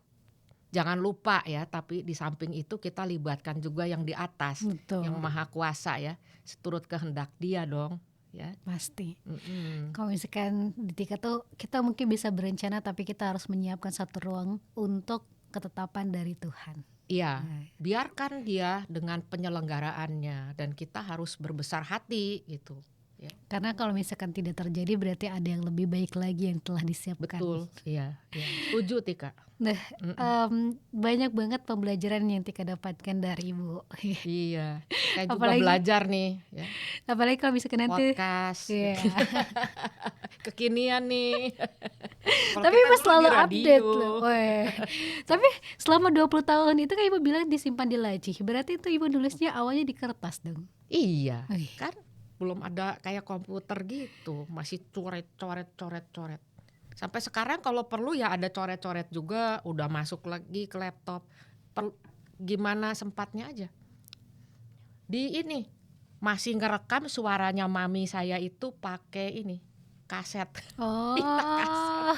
Jangan lupa ya, tapi di samping itu kita libatkan juga yang di atas, Betul. yang maha kuasa ya, seturut kehendak dia dong ya. Pasti. Kalau misalkan di Tika tuh kita mungkin bisa berencana tapi kita harus menyiapkan satu ruang untuk ketetapan dari Tuhan. Iya, biarkan dia dengan penyelenggaraannya dan kita harus berbesar hati gitu ya. Karena kalau misalkan tidak terjadi berarti ada yang lebih baik lagi yang telah disiapkan. Betul, iya. Setuju Tika. Nah, Mm-mm. banyak banget pembelajaran yang Tika dapatkan dari Ibu. Iya, saya juga Apalagi belajar nih ya, apalagi kalau misalkan nanti podcast ya. kekinian nih. Kalau Tapi kita Ibu dulu di selalu radio. update loh. Weh. Tapi selama 20 tahun itu kan Ibu bilang disimpan di laci. Berarti itu Ibu nulisnya awalnya di kertas dong. Iya, Wih, kan belum ada kayak komputer gitu, masih coret-coret. Sampai sekarang kalau perlu ya ada coret-coret juga, udah masuk lagi ke laptop. Gimana sempatnya aja. Di ini masih ngerekam suaranya mami saya itu pakai ini kaset. Kita kaset. Oh.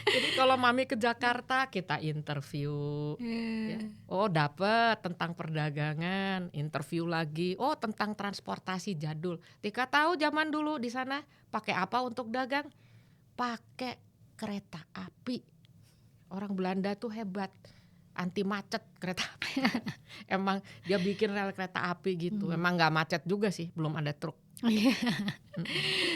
Jadi kalau mami ke Jakarta kita interview. Ya. Oh dapet tentang perdagangan, interview lagi. Oh tentang transportasi jadul. Tika tahu zaman dulu di sana pakai apa untuk dagang? Pakai kereta api. Orang Belanda tuh hebat, anti macet kereta api. Emang dia bikin rel kereta api gitu. Emang nggak macet juga sih, belum ada truk.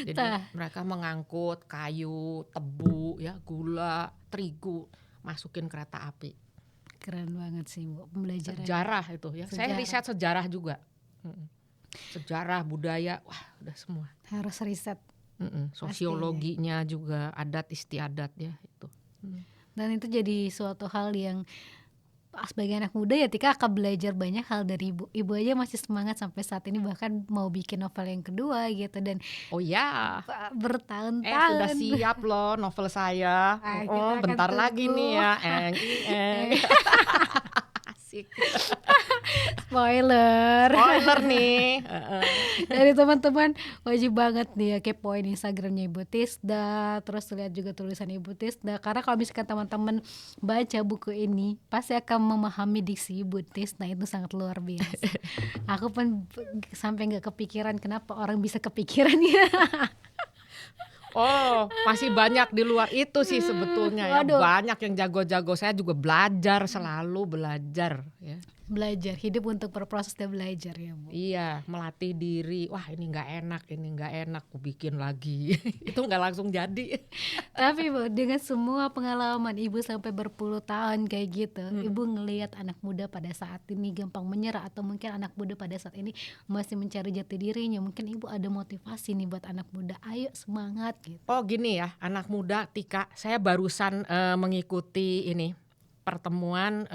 Jadi Tah, mereka mengangkut kayu, tebu, ya gula, terigu, masukin kereta api. keren banget sih Bu pembelajaran. Sejarah itu ya. Saya Sejarah. riset sejarah juga. Sejarah, budaya, wah udah semua. Harus riset. Sosiologinya juga, adat istiadat ya itu. Dan itu jadi suatu hal yang sebagai anak muda ya Tika akan belajar banyak hal dari Ibu. Ibu aja masih semangat sampai saat ini, bahkan mau bikin novel yang kedua gitu. Dan Oh ya, sudah bertahun-tahun. siap loh novel saya. Ah, kita Oh akan bentar lagi tunggu. nih ya, asik. Spoiler. Spoiler nih. Dari teman-teman wajib banget nih ya kepoin Instagramnya Ibu Tisda, terus lihat juga tulisan Ibu Tisda, karena kalau misalkan teman-teman baca buku ini pasti akan memahami diksi Ibu Tisda, itu sangat luar biasa. Aku pun sampai nggak kepikiran kenapa orang bisa kepikiran ya. Oh, masih banyak di luar itu sih sebetulnya ya. Waduh. Banyak yang jago-jago. Saya juga belajar, selalu belajar ya. Belajar, hidup untuk berproses dan belajar ya Bu. Iya, melatih diri. Wah, ini nggak enak, aku bikin lagi. Itu nggak langsung jadi. Tapi Bu, dengan semua pengalaman Ibu sampai berpuluh tahun kayak gitu, Ibu ngelihat anak muda pada saat ini gampang menyerah, atau mungkin anak muda pada saat ini masih mencari jati dirinya, mungkin Ibu ada motivasi nih buat anak muda, ayo semangat gitu. Oh gini ya, anak muda Tika, saya barusan mengikuti ini pertemuan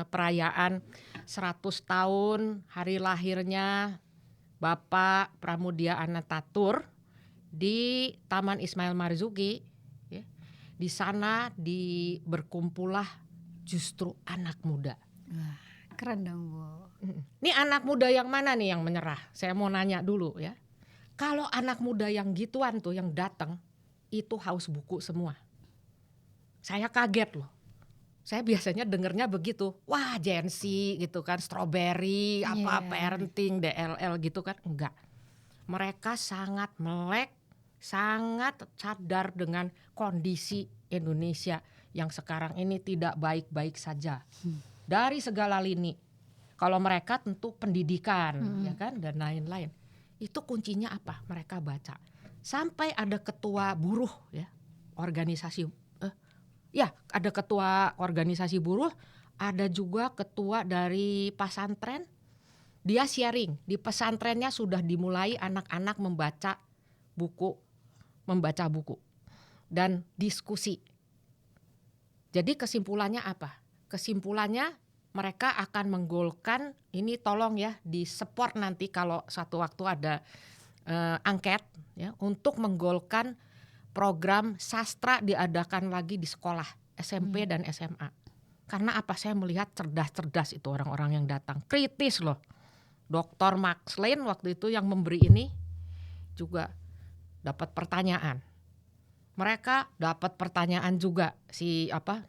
perayaan 100 tahun hari lahirnya Bapak Pramudia Anantatur di Taman Ismail Marzuki. Ya. Di sana berkumpullah justru anak muda. Wah, keren dong Bu. Ini anak muda yang mana nih yang menyerah? Saya mau nanya dulu ya. Kalau anak muda yang gituan tuh yang datang itu haus buku semua. Saya kaget loh. Saya biasanya dengernya begitu. Wah, Gen Z gitu kan, strawberry, apa Yeah. parenting, DLL gitu kan. Enggak. Mereka sangat melek, sangat sadar dengan kondisi Indonesia yang sekarang ini tidak baik-baik saja. Dari segala lini. Kalau mereka tentu pendidikan, ya kan, dan lain-lain. Itu kuncinya apa? Mereka baca. Sampai ada ketua buruh ya, organisasi ada ketua organisasi buruh, ada juga ketua dari pesantren. Dia sharing, di pesantrennya sudah dimulai anak-anak membaca buku dan diskusi. Jadi kesimpulannya apa? Kesimpulannya mereka akan menggolkan, ini tolong ya di-support nanti kalau suatu waktu ada angket ya, untuk menggolkan program sastra diadakan lagi di sekolah SMP dan SMA. Karena apa? Saya melihat cerdas-cerdas itu orang-orang yang datang, kritis loh. Dr. Max Lane waktu itu yang memberi ini juga dapat pertanyaan. Mereka dapat pertanyaan juga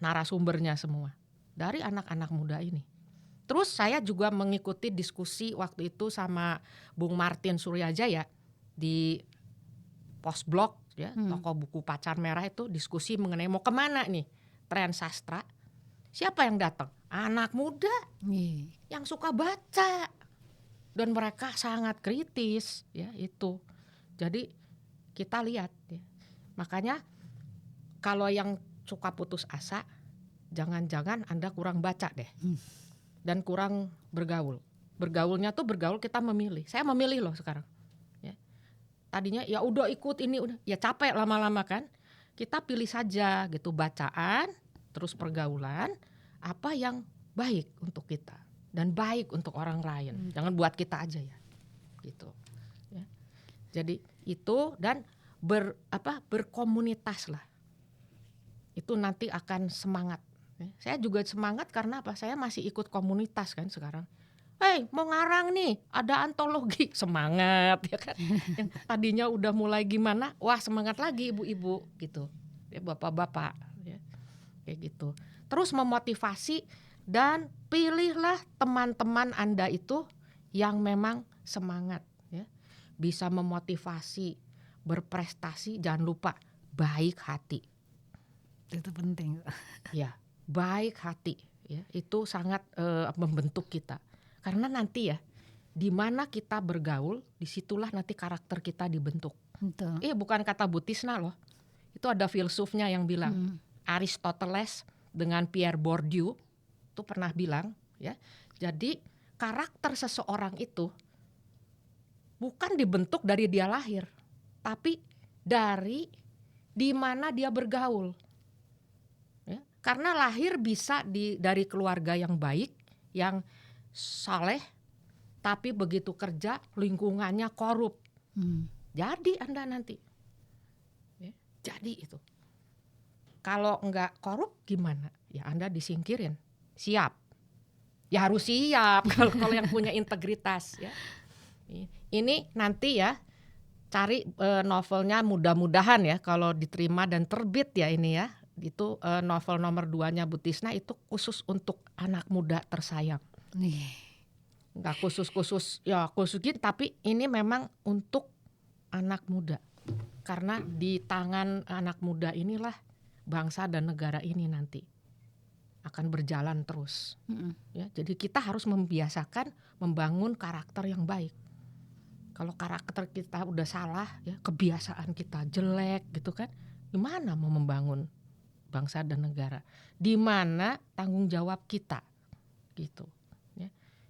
narasumbernya semua dari anak-anak muda ini. Terus saya juga mengikuti diskusi waktu itu sama Bung Martin Suryajaya di Postblog ya, toko buku Pacar Merah, itu diskusi mengenai mau kemana nih tren sastra. Siapa yang datang? Anak muda yang suka baca, dan mereka sangat kritis ya itu. Jadi kita lihat ya. Makanya kalau yang suka putus asa, jangan-jangan Anda kurang baca deh. Dan kurang bergaul. Bergaulnya tuh bergaul kita memilih. Saya memilih loh sekarang. Ya. Tadinya ya udah ikut ini udah, ya capek lama-lama kan. Kita pilih saja gitu bacaan, terus pergaulan, apa yang baik untuk kita dan baik untuk orang lain. Jangan buat kita aja ya. Gitu. Ya. Jadi itu dan berkomunitas lah. Itu nanti akan semangat. Saya juga semangat karena apa? Saya masih ikut komunitas kan sekarang. Hei, mau ngarang nih, ada antologi, semangat ya kan. Yang tadinya udah mulai gimana, wah semangat lagi ibu-ibu gitu, ya, bapak-bapak, ya, kayak gitu. Terus memotivasi dan pilihlah teman-teman Anda itu yang memang semangat, ya, bisa memotivasi, berprestasi. Jangan lupa baik hati. Itu penting. Ya, baik hati, ya, itu sangat membentuk kita. Karena nanti ya, di mana kita bergaul, disitulah nanti karakter kita dibentuk. Betul. Bukan kata Bu Tisna loh. Itu ada filsufnya yang bilang, Aristoteles dengan Pierre Bourdieu itu pernah bilang, ya. Jadi karakter seseorang itu bukan dibentuk dari dia lahir, tapi dari di mana dia bergaul. Ya, karena lahir bisa dari keluarga yang baik, yang saleh, tapi begitu kerja lingkungannya korup. Jadi Anda nanti, ya, jadi itu. Kalau enggak korup gimana? Ya Anda disingkirin. Siap. Ya harus siap kalau yang punya integritas. Ya. Ini nanti ya cari novelnya, mudah-mudahan ya kalau diterima dan terbit ya ini ya. Itu novel nomor 2-nya Bu Tisna itu khusus untuk anak muda tersayang. Nggak khusus ya khususin, tapi ini memang untuk anak muda, karena di tangan anak muda inilah bangsa dan negara ini nanti akan berjalan terus. Ya, jadi kita harus membiasakan membangun karakter yang baik. Kalau karakter kita udah salah, ya, kebiasaan kita jelek gitu kan, gimana mau membangun bangsa dan negara? Di mana tanggung jawab kita gitu.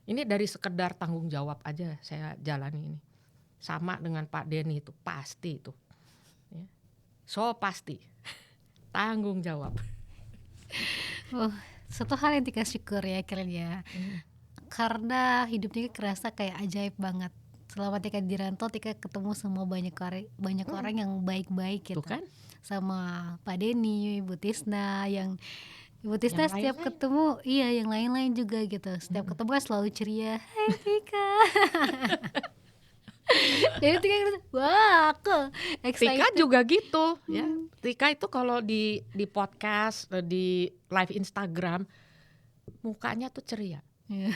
Ini dari sekedar tanggung jawab aja saya jalani ini. Sama dengan Pak Denny itu, pasti itu. Ya. So pasti. Tanggung jawab. Oh, satu hal yang Tika syukur ya kalian ya. Karena hidupnya kerasa kayak ajaib banget. Selama Tika di rantau, Tika ketemu sama banyak orang yang baik-baik gitu. Tuh kan? Sama Pak Denny, Bu Tisna, yang Ibu Tisna Yang setiap lain-lain. ketemu, iya yang lain-lain juga gitu. Setiap ketemu kan selalu ceria. Hai Tika. Jadi Tika ngerasa, wah aku excited. Tika juga gitu ya. Tika itu kalau di podcast, di live Instagram, mukanya tuh ceria. Ya.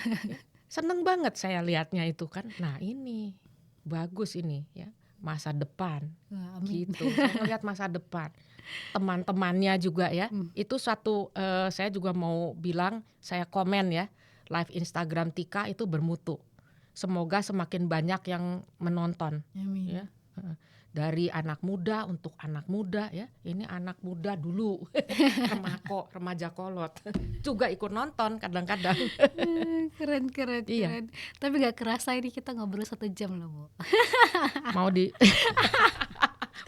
Seneng banget saya lihatnya itu kan. Nah ini bagus ini ya, masa depan. Wah, amin. Gitu. Saya melihat masa depan. Teman-temannya juga ya. Itu suatu saya juga mau bilang, saya komen ya, live Instagram Tika itu bermutu. Semoga semakin banyak yang menonton. Amin. Ya. Dari anak muda untuk anak muda ya. Ini anak muda dulu. Remaja kolot. Juga ikut nonton kadang-kadang. Keren. Iya. Tapi gak kerasa ini kita ngobrol 1 jam loh Bu. Mau di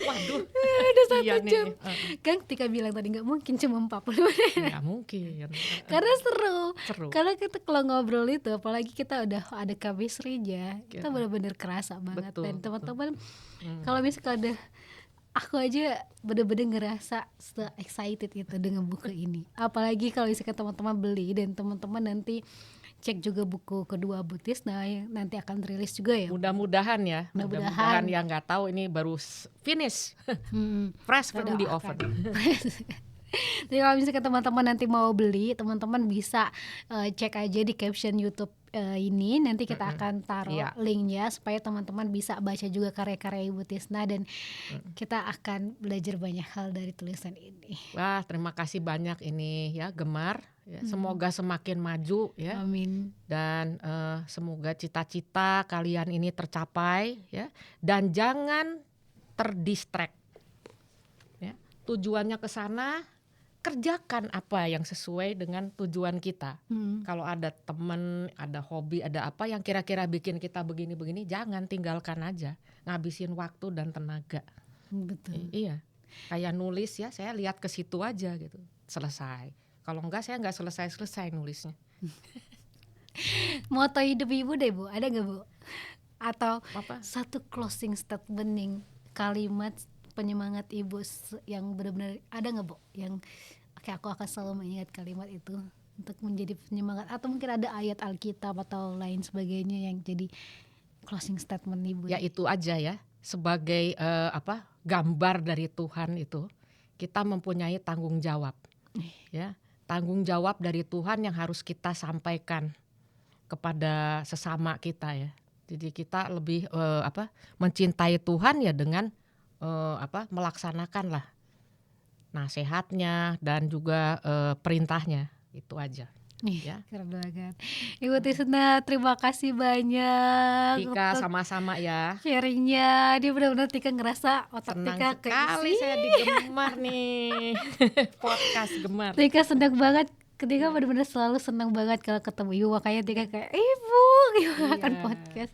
waduh, Udah 1 iya jam. nih. Kan Tika bilang tadi gak mungkin cuma 40 menit. Nggak mungkin. Karena seru. Seru. Karena kita kalau ngobrol itu, apalagi kita udah ada chemistry-nya, kita benar-benar kerasa banget. Betul, Dan teman-teman betul. kalau misalnya ada, aku aja bener-bener ngerasa excited gitu dengan buku ini. Apalagi kalau misalkan teman-teman beli dan teman-teman nanti cek juga buku kedua Bu Tisna yang nanti akan rilis juga ya. Mudah-mudahan ya. Mudah-mudahan. Yang nggak tahu ini baru finish. Fresh from the oven. Jadi kalau misalkan teman-teman nanti mau beli, teman-teman bisa cek aja di caption YouTube ini. Nanti kita akan taruh linknya supaya teman-teman bisa baca juga karya-karya Ibu Tisna dan kita akan belajar banyak hal dari tulisan ini. Wah, terima kasih banyak ini ya, Gemar. Ya, semoga semakin maju ya. Amin. Dan semoga cita-cita kalian ini tercapai ya. Dan jangan terdistract. Ya, tujuannya ke sana, kerjakan apa yang sesuai dengan tujuan kita. Hmm, Kalau ada temen, ada hobi, ada apa yang kira-kira bikin kita begini-begini, jangan tinggalkan aja, ngabisin waktu dan tenaga. betul. Iya, kayak nulis ya, saya lihat ke situ aja gitu, selesai. Kalau enggak saya nggak selesai nulisnya. Moto hidup ibu deh Bu, ada nggak Bu? Atau Apa? satu closing statement yang kalimat penyemangat ibu yang benar-benar ada nggak Bu? Yang oke, aku akan selalu mengingat kalimat itu untuk menjadi penyemangat, atau mungkin ada ayat Alkitab atau lain sebagainya yang jadi closing statement ibu Ya deh. itu aja ya, sebagai gambar dari Tuhan itu, kita mempunyai tanggung jawab. Ya, tanggung jawab dari Tuhan yang harus kita sampaikan kepada sesama kita ya. Jadi kita lebih mencintai Tuhan ya dengan melaksanakan lah nasihatnya dan juga perintahnya, itu aja. Ih, Ya. keren banget. Ibu Tisna, terima kasih banyak Tika untuk sama-sama ya. sharingnya. Dia benar-benar Tika ngerasa otak Senang Tika sekali keisi. saya digemar nih. Podcast gemar. Tika senang banget. Ketika benar-benar selalu senang banget kalau ketemu ibu, makanya Tika kayak ibu akan Iya. podcast.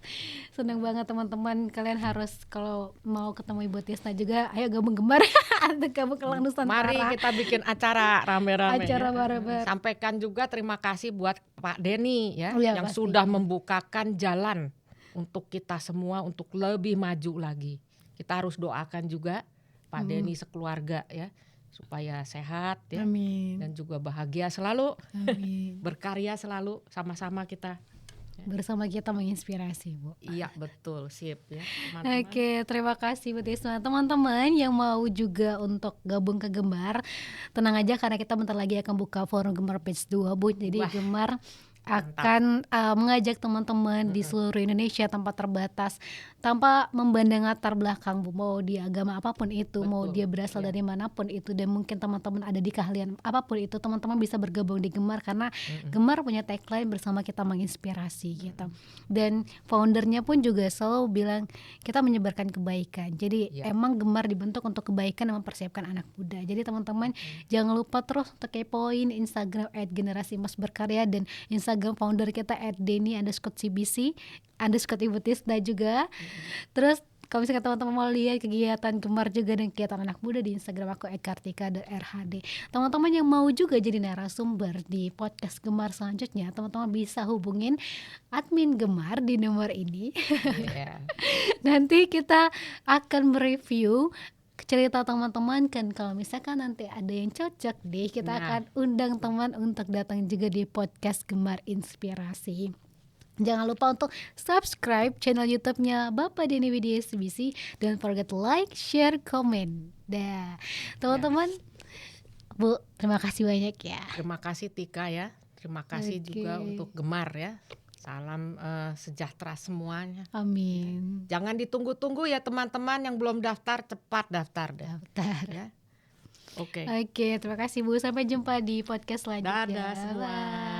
Senang banget teman-teman, kalian harus kalau mau ketemu Ibu Tisna juga, ayo gabung gemar atau gabung ke Nusantara. Mari kita bikin acara rame-rame Acara ya. bareng-bareng. Sampaikan juga terima kasih buat Pak Denny ya, Iya, yang pasti. sudah membukakan jalan untuk kita semua untuk lebih maju lagi. Kita harus doakan juga Pak Denny sekeluarga ya, supaya sehat ya, Amin. dan juga bahagia selalu, Amin. berkarya selalu, sama-sama kita. Bersama kita menginspirasi, Bu. Iya betul, sip ya teman-teman. Oke, terima kasih Bu Tisna. Teman-teman yang mau juga untuk gabung ke Gemar, tenang aja karena kita bentar lagi akan buka forum Gemar Page 2, Bu. Jadi Wah, Gemar akan mengajak teman-teman di seluruh Indonesia tanpa terbatas, tanpa memandang latar belakang, Bu. Mau dia agama apapun itu, mau Betul, dia berasal iya. dari manapun itu, dan mungkin teman-teman ada di keahlian apapun itu, teman-teman bisa bergabung di Gemar karena Gemar punya tagline bersama kita menginspirasi gitu. Dan foundernya pun juga selalu bilang kita menyebarkan kebaikan. Jadi Iya. emang Gemar dibentuk untuk kebaikan dan mempersiapkan anak muda. Jadi teman-teman jangan lupa terus untuk kepoin Instagram @generasi_emas_berkarya dan Instagram founder kita @denny_cbc _Ibu Tisna juga. Terus kalau misalkan teman-teman mau lihat kegiatan Gemar juga dan kegiatan anak muda di Instagram aku @kartika.rhd. Teman-teman yang mau juga jadi narasumber di podcast Gemar selanjutnya, teman-teman bisa hubungin admin Gemar di nomor ini. Iya. Nanti kita akan mereview cerita teman-teman kan, kalau misalkan nanti ada yang cocok deh, kita Nah. akan undang teman untuk datang juga di podcast Gemar Inspirasi. Jangan lupa untuk subscribe channel YouTube-nya Bapak Denny Widya SBC. Don't forget to like, share, comment. Dah, teman-teman. Bu, terima kasih banyak ya. Terima kasih Tika ya. Terima kasih Oke. juga untuk Gemar ya. Salam sejahtera semuanya. Amin. Jangan ditunggu-tunggu ya teman-teman yang belum daftar, cepat daftar deh Daftar. ya. Oke. Oke, terima kasih Bu. Sampai jumpa di podcast selanjutnya. Dadah semua. Bye.